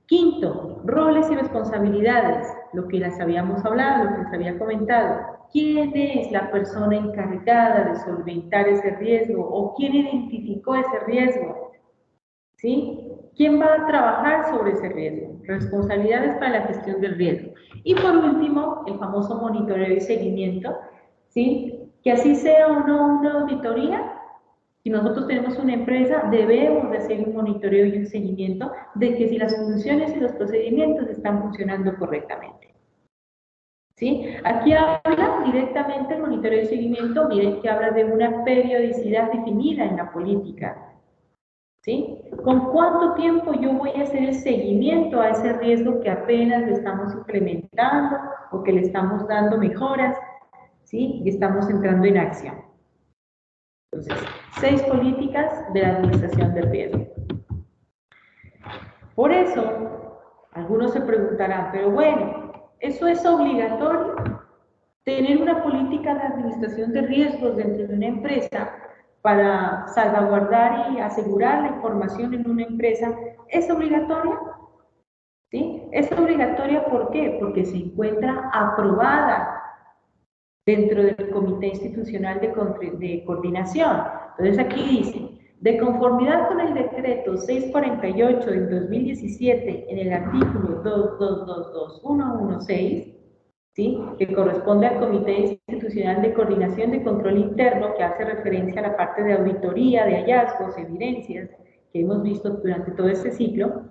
Quinto, roles y responsabilidades, lo que les habíamos hablado, lo que les había comentado. ¿Quién es la persona encargada de solventar ese riesgo o quién identificó ese riesgo? ¿Sí? ¿Quién va a trabajar sobre ese riesgo? Responsabilidades para la gestión del riesgo. Y por último, el famoso monitoreo y seguimiento, ¿sí? Que así sea o no una auditoría, Si nosotros tenemos una empresa, debemos de hacer un monitoreo y un seguimiento de que si las funciones y los procedimientos están funcionando correctamente. ¿Sí? Aquí habla directamente el monitoreo y seguimiento, miren que habla de una periodicidad definida en la política. ¿Sí? ¿Con cuánto tiempo yo voy a hacer el seguimiento a ese riesgo que apenas le estamos implementando o que le estamos dando mejoras? ¿Sí? Y estamos entrando en acción. Entonces, 6 políticas de la administración del riesgo. Por eso, algunos se preguntarán, pero bueno, ¿eso es obligatorio? Tener una política de administración de riesgos dentro de una empresa para salvaguardar y asegurar la información en una empresa, ¿es obligatoria? ¿Sí? ¿Es obligatoria por qué? Porque se encuentra aprobada dentro del Comité Institucional de Coordinación. Entonces aquí dice, de conformidad con el decreto 648 del 2017 en el artículo 2222116, ¿sí? Que corresponde al Comité Institucional de Coordinación de Control Interno, que hace referencia a la parte de auditoría, de hallazgos, evidencias, que hemos visto durante todo este ciclo,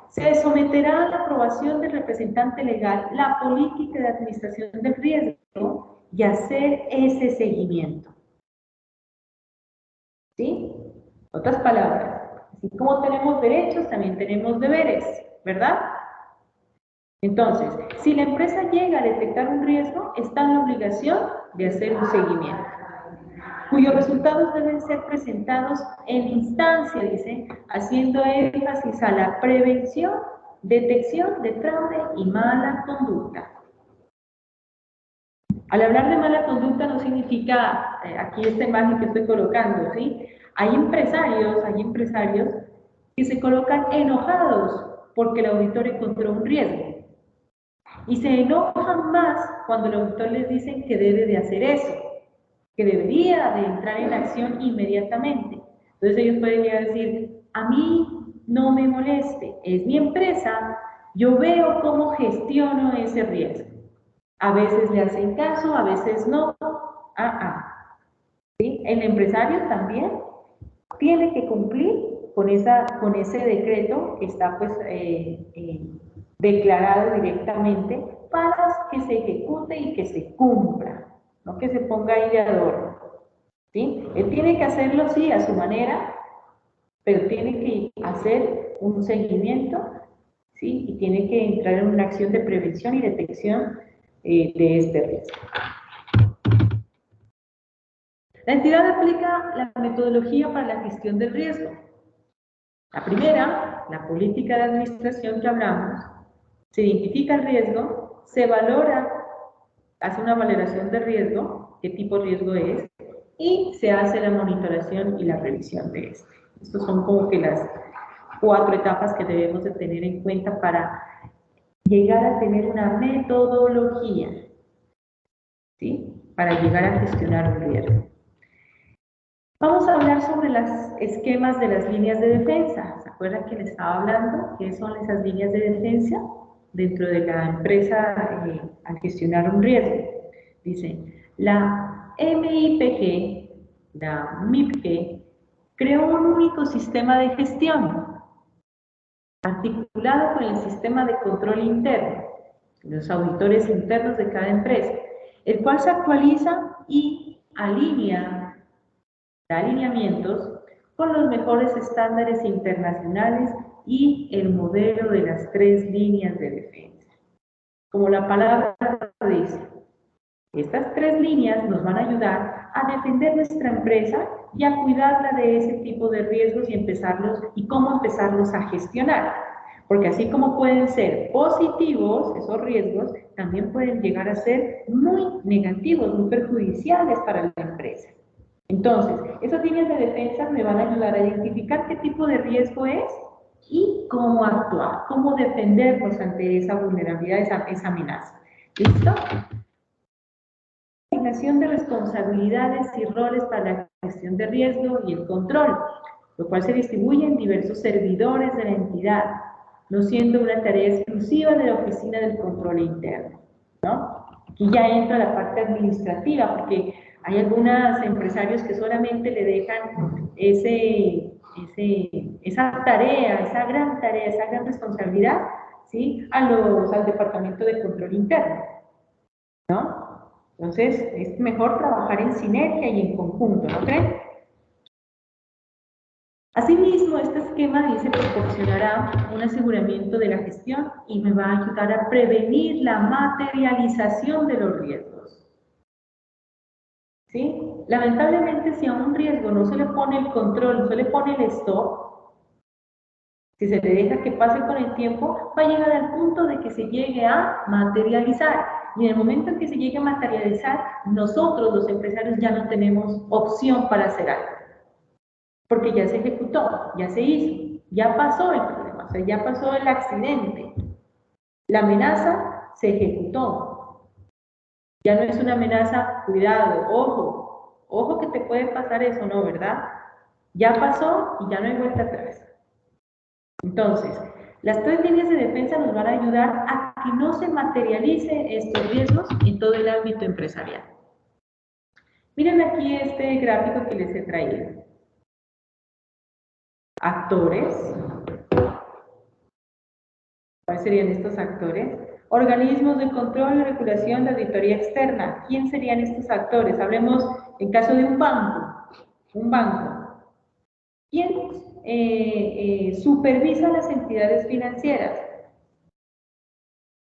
se someterá a la aprobación del representante legal la política de administración del riesgo y hacer ese seguimiento. ¿Sí? Otras palabras, así como tenemos derechos, también tenemos deberes, ¿verdad? Entonces, si la empresa llega a detectar un riesgo, está en la obligación de hacer un seguimiento, cuyos resultados deben ser presentados en instancia, dice, haciendo énfasis a la prevención, detección de fraude y mala conducta. Al hablar de mala conducta no significa, aquí esta imagen que estoy colocando, ¿sí? Hay empresarios que se colocan enojados porque el auditor encontró un riesgo. Y se enojan más cuando el auditor les dice que debe de hacer eso, que debería de entrar en acción inmediatamente. Entonces ellos pueden llegar a decir, a mí no me moleste, es mi empresa, yo veo cómo gestiono ese riesgo. A veces le hacen caso, a veces no. ¿Sí? El empresario también tiene que cumplir con ese decreto que está pues declarado directamente para que se ejecute y que se cumpla, no que se ponga ahí de adorno. ¿Sí? Él tiene que hacerlo, sí, a su manera, pero tiene que hacer un seguimiento, ¿sí? Y tiene que entrar en una acción de prevención y detección de este riesgo. La entidad aplica la metodología para la gestión del riesgo. La primera, la política de administración que hablamos, se identifica el riesgo, se valora, hace una valoración de riesgo, qué tipo de riesgo es, y se hace la monitoración y la revisión de este. Estas son como que las 4 etapas que debemos de tener en cuenta para llegar a tener una metodología, ¿sí? Para llegar a gestionar un riesgo. Vamos a hablar sobre los esquemas de las líneas de defensa. ¿Se acuerdan que les estaba hablando? ¿Qué son esas líneas de defensa dentro de la empresa al gestionar un riesgo? Dice, la MIPG, la MIPG, creó un único sistema de gestión, articulado con el sistema de control interno, los auditores internos de cada empresa, el cual se actualiza y da alineamientos con los mejores estándares internacionales y el modelo de las 3 líneas de defensa. Como la palabra dice, estas 3 líneas nos van a ayudar a defender nuestra empresa y a cuidarla de ese tipo de riesgos y cómo empezarlos a gestionar. Porque así como pueden ser positivos esos riesgos, también pueden llegar a ser muy negativos, muy perjudiciales para la empresa. Entonces, esas líneas de defensa me van a ayudar a identificar qué tipo de riesgo es y cómo actuar, cómo defendernos ante esa vulnerabilidad, esa amenaza. ¿Listo? Asignación de responsabilidades y roles para la gestión de riesgo y el control, lo cual se distribuye en diversos servidores de la entidad, no siendo una tarea exclusiva de la Oficina del Control Interno, ¿no? Aquí ya entra la parte administrativa, porque hay algunos empresarios que solamente le dejan esa tarea, esa gran responsabilidad, ¿sí? Al Departamento de Control Interno, ¿no? Entonces, es mejor trabajar en sinergia y en conjunto, ¿no creen? Asimismo, este esquema dice proporcionará un aseguramiento de la gestión y me va a ayudar a prevenir la materialización de los riesgos. ¿Sí? Lamentablemente, si a un riesgo no se le pone el control, no se le pone el stop, si se le deja que pase con el tiempo, va a llegar al punto de que se llegue a materializar. Y en el momento en que se llegue a materializar, nosotros, los empresarios, ya no tenemos opción para hacer algo. Porque ya se ejecutó, ya se hizo, ya pasó el problema, o sea, ya pasó el accidente. La amenaza se ejecutó. Ya no es una amenaza, cuidado, ojo que te puede pasar eso, ¿no? ¿Verdad? Ya pasó y ya no hay vuelta atrás. Entonces, las 3 líneas de defensa nos van a ayudar a que no se materialicen estos riesgos en todo el ámbito empresarial. Miren aquí este gráfico que les he traído. Actores. ¿Cuáles serían estos actores? Organismos de control y regulación de auditoría externa. ¿Quién serían estos actores? Hablemos en caso de un banco. Un banco. ¿Quién supervisa las entidades financieras?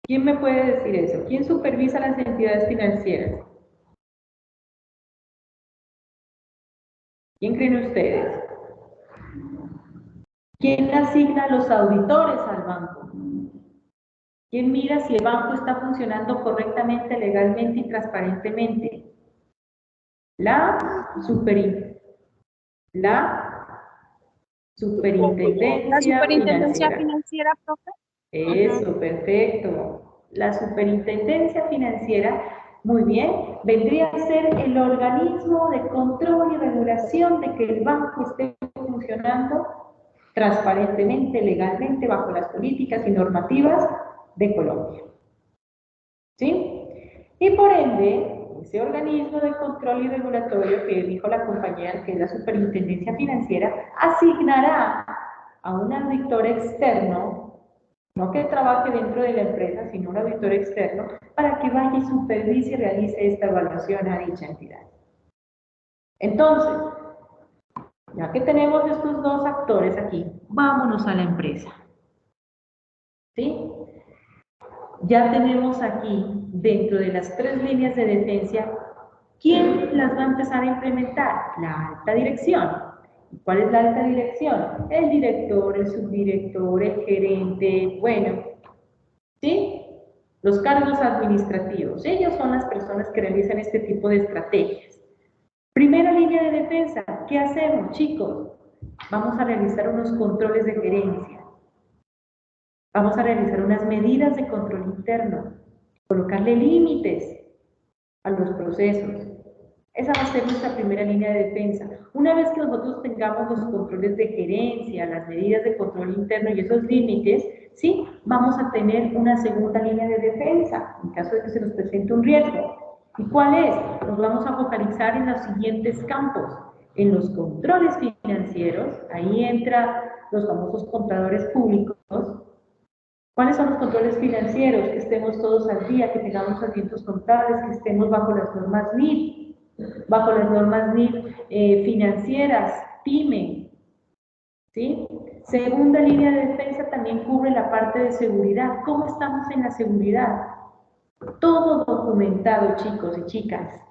¿Quién me puede decir eso? ¿Quién supervisa las entidades financieras? ¿Quién creen ustedes? ¿Quién asigna los auditores al banco? ¿Quién mira si el banco está funcionando correctamente, legalmente y transparentemente? La superintendencia financiera, profe. Eso, perfecto. La superintendencia financiera, muy bien, vendría a ser el organismo de control y regulación de que el banco esté funcionando transparentemente, legalmente, bajo las políticas y normativas de Colombia. ¿Sí? Y por ende, ese organismo de control y regulatorio que dijo la compañera, que es la superintendencia financiera, asignará a un auditor externo, no que trabaje dentro de la empresa, sino un auditor externo, para que vaya y supervise y realice esta evaluación a dicha entidad. Entonces, ya que tenemos estos 2 actores aquí, vámonos a la empresa. ¿Sí? Ya tenemos aquí, dentro de las 3 líneas de defensa, ¿quién las va a empezar a implementar? La alta dirección. ¿Cuál es la alta dirección? El director, el subdirector, el gerente, bueno, ¿sí? Los cargos administrativos. Ellos son las personas que realizan este tipo de estrategias. Primera línea de defensa, ¿qué hacemos, chicos? Vamos a realizar unos controles de gerencia. Vamos a realizar unas medidas de control interno, colocarle límites a los procesos. Esa va a ser nuestra primera línea de defensa. Una vez que nosotros tengamos los controles de gerencia, las medidas de control interno y esos límites, ¿sí? Vamos a tener una segunda línea de defensa, en caso de que se nos presente un riesgo. ¿Y cuál es? Nos vamos a focalizar en los siguientes campos. En los controles financieros, ahí entran los famosos contadores públicos. ¿Cuáles son los controles financieros? Que estemos todos al día, que tengamos asientos contables, que estemos bajo las normas NIF, financieras, PYME. ¿Sí? Segunda línea de defensa también cubre la parte de seguridad. ¿Cómo estamos en la seguridad? Todo documentado, chicos y chicas.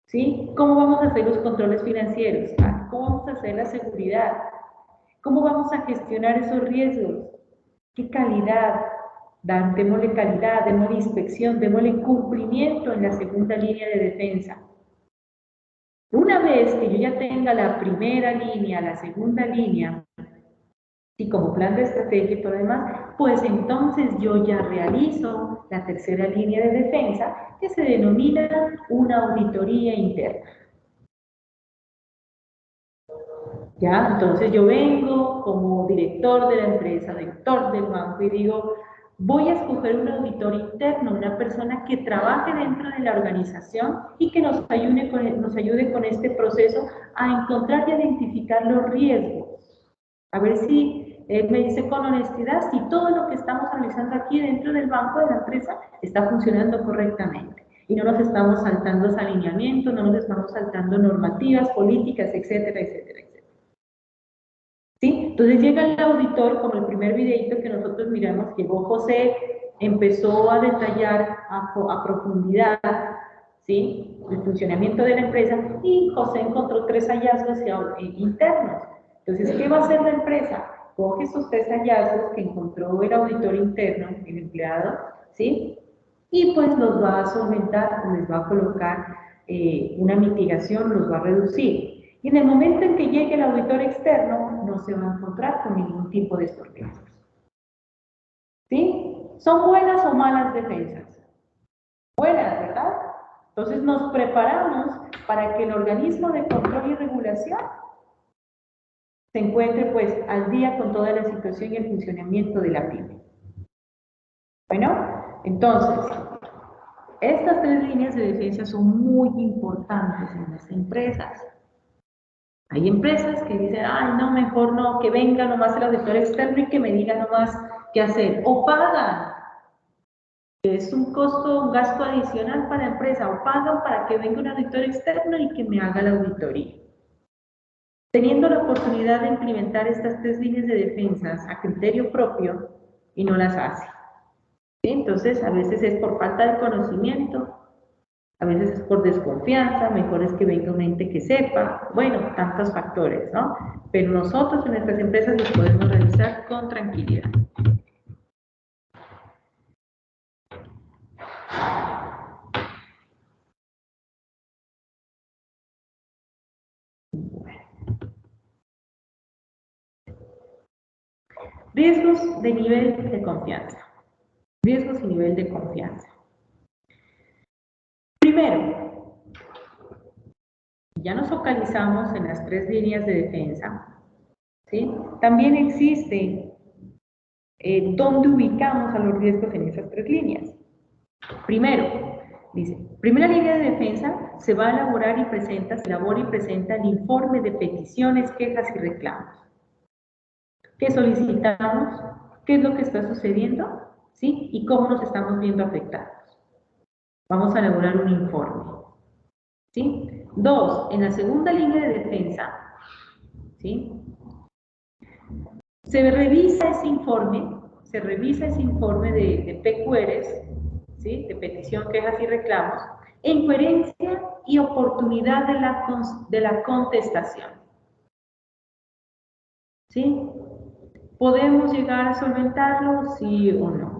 ¿Sí? ¿Cómo vamos a hacer los controles financieros? ¿Cómo vamos a hacer la seguridad? ¿Cómo vamos a gestionar esos riesgos? ¿Qué calidad? Démosle calidad, démosle inspección, démosle cumplimiento en la segunda línea de defensa. Una vez que yo ya tenga la primera línea, la segunda línea, y como plan de estrategia y todo lo demás, pues entonces yo ya realizo la tercera línea de defensa, que se denomina una auditoría interna. Ya, entonces yo vengo como director de la empresa, director del banco, y digo, Voy a escoger un auditor interno, una persona que trabaje dentro de la organización y que nos ayude con este proceso a encontrar y identificar los riesgos. A ver si él me dice con honestidad si todo lo que estamos realizando aquí dentro del banco de la empresa está funcionando correctamente. Y no nos estamos saltando alineamientos, no nos estamos saltando normativas, políticas, etcétera, etcétera, etcétera. ¿Sí? Entonces llega el auditor, como el primer videito que nosotros miramos, llegó José, empezó a detallar a profundidad, ¿sí?, el funcionamiento de la empresa, y José encontró 3 hallazgos internos. Entonces, ¿qué va a hacer la empresa? Coge esos 3 hallazgos que encontró el auditor interno, el empleado, ¿sí?, y pues los va a solventar, les va a colocar una mitigación, los va a reducir. Y en el momento en que llegue el auditor externo, no se va a encontrar con ningún tipo de estos riesgos. ¿Sí? ¿Son buenas o malas defensas? Buenas, ¿verdad? Entonces nos preparamos para que el organismo de control y regulación se encuentre pues al día con toda la situación y el funcionamiento de la pyme. Bueno, entonces, estas 3 líneas de defensa son muy importantes en las empresas. Hay empresas que dicen, ay, no, mejor no, que venga nomás el auditor externo y que me diga nomás qué hacer. O pagan, que es un costo, un gasto adicional para la empresa, o pagan para que venga un auditor externo y que me haga la auditoría. Teniendo la oportunidad de implementar estas 3 líneas de defensas a criterio propio y no las hace. ¿Sí? Entonces, a veces es por falta de conocimiento, a veces es por desconfianza, mejor es que venga un ente que sepa, bueno, tantos factores, ¿no? Pero nosotros en nuestras empresas los podemos realizar con tranquilidad. Riesgos de nivel de confianza. Riesgos y nivel de confianza. Primero, ya nos focalizamos en las 3 líneas de defensa, ¿sí? También existe dónde ubicamos a los riesgos en esas 3 líneas. Primero, dice, primera línea de defensa, se va a elaborar y presenta, se elabora y presenta el informe de peticiones, quejas y reclamos. ¿Qué solicitamos? ¿Qué es lo que está sucediendo? ¿Sí? ¿Y cómo nos estamos viendo afectados? Vamos a elaborar un informe. ¿Sí? 2, en la segunda línea de defensa, ¿sí?, se revisa ese informe de PQRs, ¿sí?, de petición, quejas y reclamos, en coherencia y oportunidad de la contestación. ¿Sí? ¿Podemos llegar a solventarlo? Sí o no.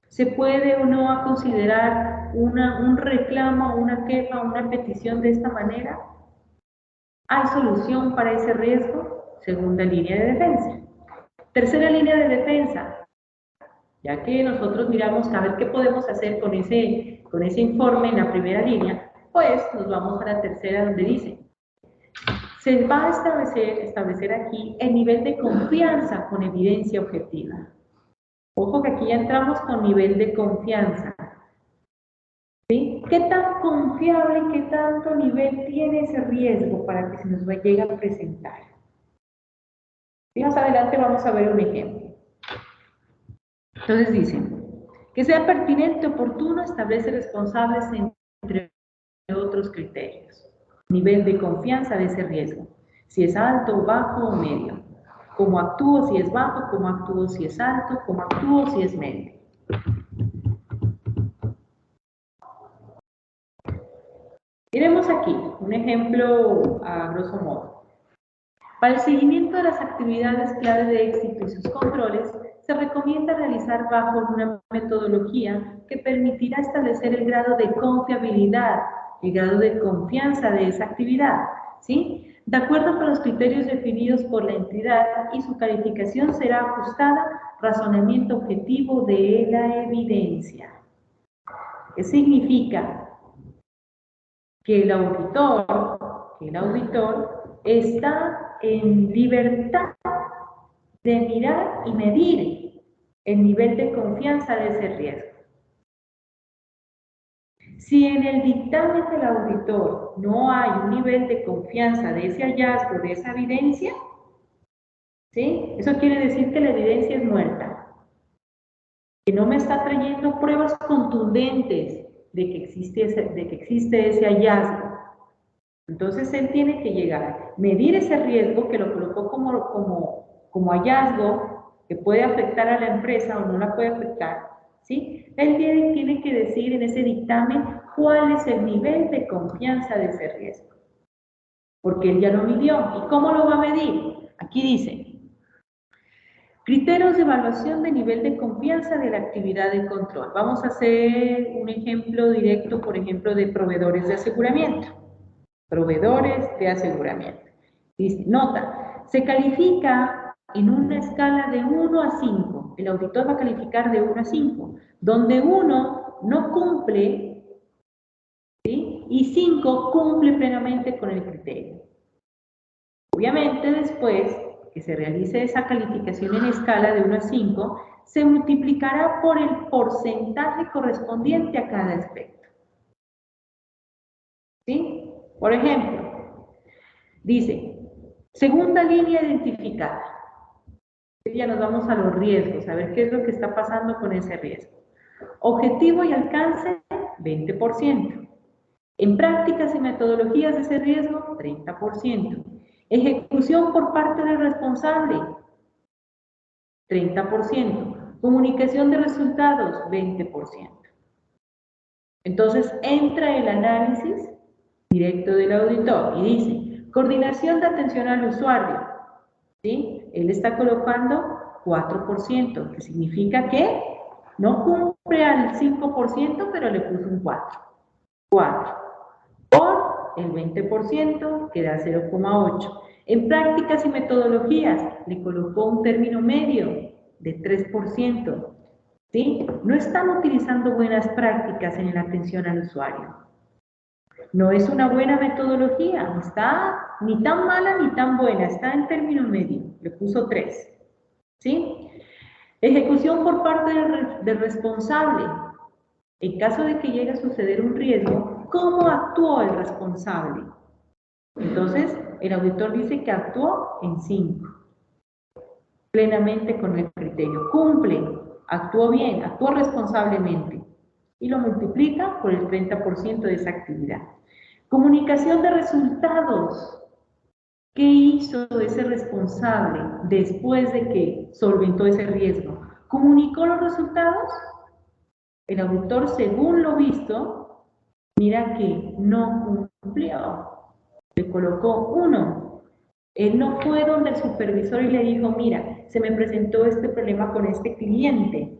¿Se puede o no a considerar un reclamo, una queja, una petición de esta manera? ¿Hay solución para ese riesgo? Segunda línea de defensa. Tercera línea de defensa. Ya que nosotros miramos a ver qué podemos hacer con ese informe en la primera línea, pues nos vamos a la tercera donde dice, se va a establecer aquí el nivel de confianza con evidencia objetiva. Ojo que aquí ya entramos con nivel de confianza. ¿Sí? ¿Qué tan confiable y qué tanto nivel tiene ese riesgo para que se nos llegue a presentar? Y más adelante vamos a ver un ejemplo. Entonces dicen, que sea pertinente, oportuno, establece responsables entre otros criterios. Nivel de confianza de ese riesgo. Si es alto, bajo o medio. Cómo actúo si es bajo, cómo actúo si es alto, cómo actúo si es medio. Miremos aquí un ejemplo a grosso modo. Para el seguimiento de las actividades clave de éxito y sus controles, se recomienda realizar bajo una metodología que permitirá establecer el grado de confiabilidad, el grado de confianza de esa actividad, ¿sí?, de acuerdo con los criterios definidos por la entidad, y su calificación será ajustada al razonamiento objetivo de la evidencia. ¿Qué significa? Que el auditor está en libertad de mirar y medir el nivel de confianza de ese riesgo. Si en el dictamen del auditor no hay un nivel de confianza de ese hallazgo, de esa evidencia, ¿sí? Eso quiere decir que la evidencia es muerta, que no me está trayendo pruebas contundentes de que existe ese hallazgo. Entonces él tiene que llegar, medir ese riesgo que lo colocó como hallazgo que puede afectar a la empresa o no la puede afectar, ¿sí? Él tiene que decir en ese dictamen cuál es el nivel de confianza de ese riesgo, porque él ya lo midió. ¿Y cómo lo va a medir? Aquí dice, criterios de evaluación de nivel de confianza de la actividad de control. Vamos a hacer un ejemplo directo, por ejemplo, de proveedores de aseguramiento. Proveedores de aseguramiento. Dice, nota, se califica en una escala de 1 a 5. El auditor va a calificar de 1 a 5, donde 1 no cumple, ¿sí? Y 5 cumple plenamente con el criterio. Obviamente, después que se realice esa calificación en escala de 1 a 5, se multiplicará por el porcentaje correspondiente a cada aspecto. ¿Sí? Por ejemplo, dice, segunda línea identificada. Ya nos vamos a los riesgos, a ver qué es lo que está pasando con ese riesgo. Objetivo y alcance, 20%. En prácticas y metodologías de ese riesgo, 30%. Ejecución por parte del responsable, 30%. Comunicación de resultados, 20%. Entonces entra el análisis directo del auditor y dice, coordinación de atención al usuario, ¿sí? Él está colocando 4%, que significa que no cumple al 5%, pero le puso un 4. 4 por el 20%, que da 0,8. En prácticas y metodologías, le colocó un término medio de 3%. ¿Sí? No están utilizando buenas prácticas en la atención al usuario. No es una buena metodología, no está ni tan mala ni tan buena, está en término medio, le puso 3. ¿Sí? Ejecución por parte del responsable. En caso de que llegue a suceder un riesgo, ¿cómo actuó el responsable? Entonces, el auditor dice que actuó en 5. Plenamente con el criterio. Cumple, actuó bien, actuó responsablemente. Y lo multiplica por el 30% de esa actividad. Comunicación de resultados. ¿Qué hizo ese responsable después de que solventó ese riesgo? ¿Comunicó los resultados? El auditor, según lo visto, mira que no cumplió. Le colocó 1. Él no fue donde el supervisor y le dijo, mira, se me presentó este problema con este cliente.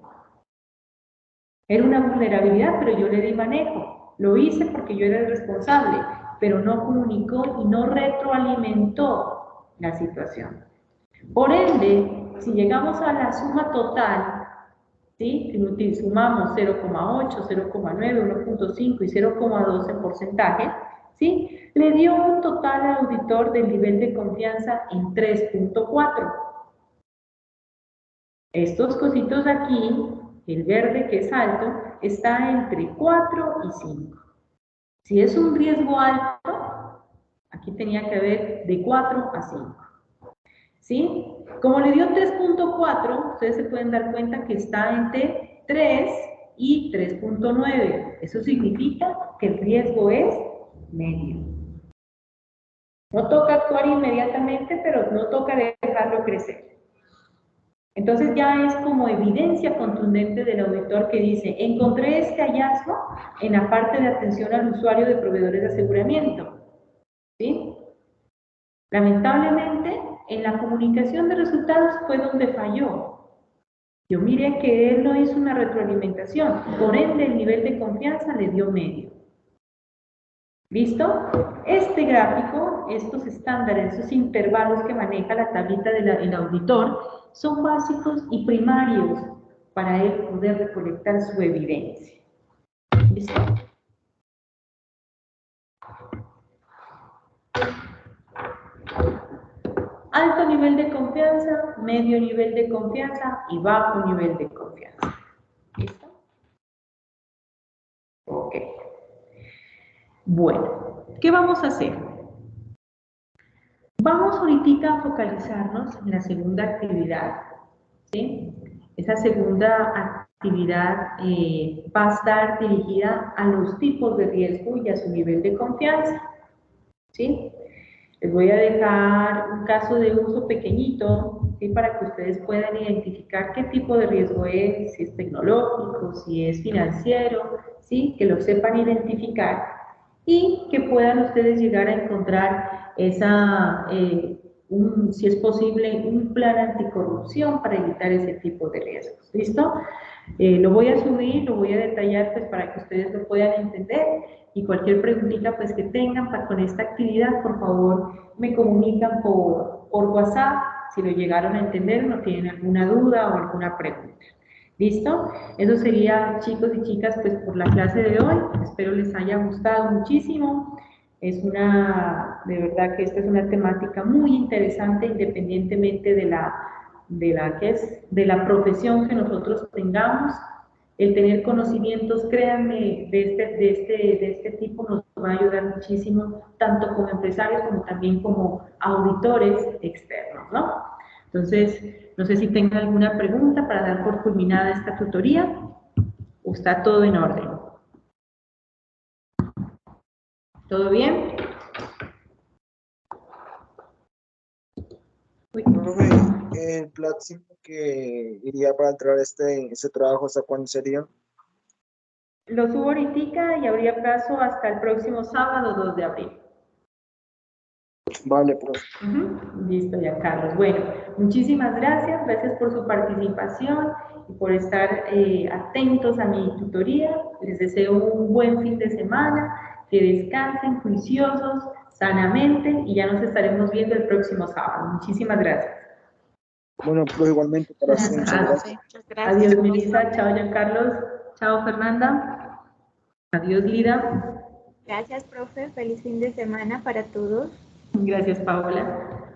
Era una vulnerabilidad, pero yo le di manejo. Lo hice porque yo era el responsable, pero no comunicó y no retroalimentó la situación. Por ende, si llegamos a la suma total, ¿sí? Si sumamos 0,8, 0,9, 1,5 y 0,2 en porcentaje, ¿sí? Le dio un total al auditor del nivel de confianza en 3,4. Estos cositos aquí, el verde que es alto, está entre 4 y 5. Si es un riesgo alto, aquí tenía que haber de 4 a 5. ¿Sí? Como le dio 3,4, ustedes se pueden dar cuenta que está entre 3 y 3,9. Eso significa que el riesgo es medio. No toca actuar inmediatamente, pero no toca dejarlo crecer. Entonces ya es como evidencia contundente del auditor que dice, encontré este hallazgo en la parte de atención al usuario de proveedores de aseguramiento. ¿Sí? Lamentablemente, en la comunicación de resultados fue donde falló. Yo miré que él no hizo una retroalimentación, por ende el nivel de confianza le dio medio. ¿Listo? Este gráfico, estos estándares, esos intervalos que maneja la tablita del auditor, son básicos y primarios para él poder recolectar su evidencia. ¿Listo? alto nivel de confianza, medio nivel de confianza y bajo nivel de confianza. ¿Listo? Ok. Bueno, ¿qué vamos a hacer? Vamos ahorita a focalizarnos en la segunda actividad, ¿sí? Esa segunda actividad va a estar dirigida a los tipos de riesgo y a su nivel de confianza, ¿sí? Les voy a dejar un caso de uso pequeñito, ¿sí? Para que ustedes puedan identificar qué tipo de riesgo es, si es tecnológico, si es financiero, ¿sí? Que lo sepan identificar y que puedan ustedes llegar a encontrar si es posible, un plan anticorrupción para evitar ese tipo de riesgos. ¿Listo? Lo voy a subir, lo voy a detallar pues para que ustedes lo puedan entender y cualquier preguntita pues que tengan con esta actividad, por favor me comunican por WhatsApp si lo llegaron a entender o no tienen alguna duda o alguna pregunta. ¿Listo? Eso sería, chicos y chicas, pues por la clase de hoy. Espero les haya gustado muchísimo. De verdad que esta es una temática muy interesante independientemente de la profesión que nosotros tengamos. El tener conocimientos, créanme, de este tipo nos va a ayudar muchísimo, tanto como empresarios como también como auditores externos, ¿no? Entonces, no sé si tengan alguna pregunta para dar por culminada esta tutoría o está todo en orden. ¿Todo bien? Profe, el plazo que iría para entrar este trabajo, ¿hasta cuándo sería? Lo subo ahorita y habría plazo hasta el próximo sábado 2 de abril. Vale, profe. Listo, ya Carlos. Bueno, muchísimas gracias por su participación y por estar atentos a mi tutoría. Les deseo un buen fin de semana, que descansen juiciosos, sanamente y ya nos estaremos viendo el próximo sábado. Muchísimas gracias. Bueno, profe, igualmente para usted, muchas gracias. Muchas gracias. Adiós, Melissa. Chao, Giancarlos. Chao, Fernanda. Adiós, Lida. Gracias, profe. Feliz fin de semana para todos. Gracias, Paola.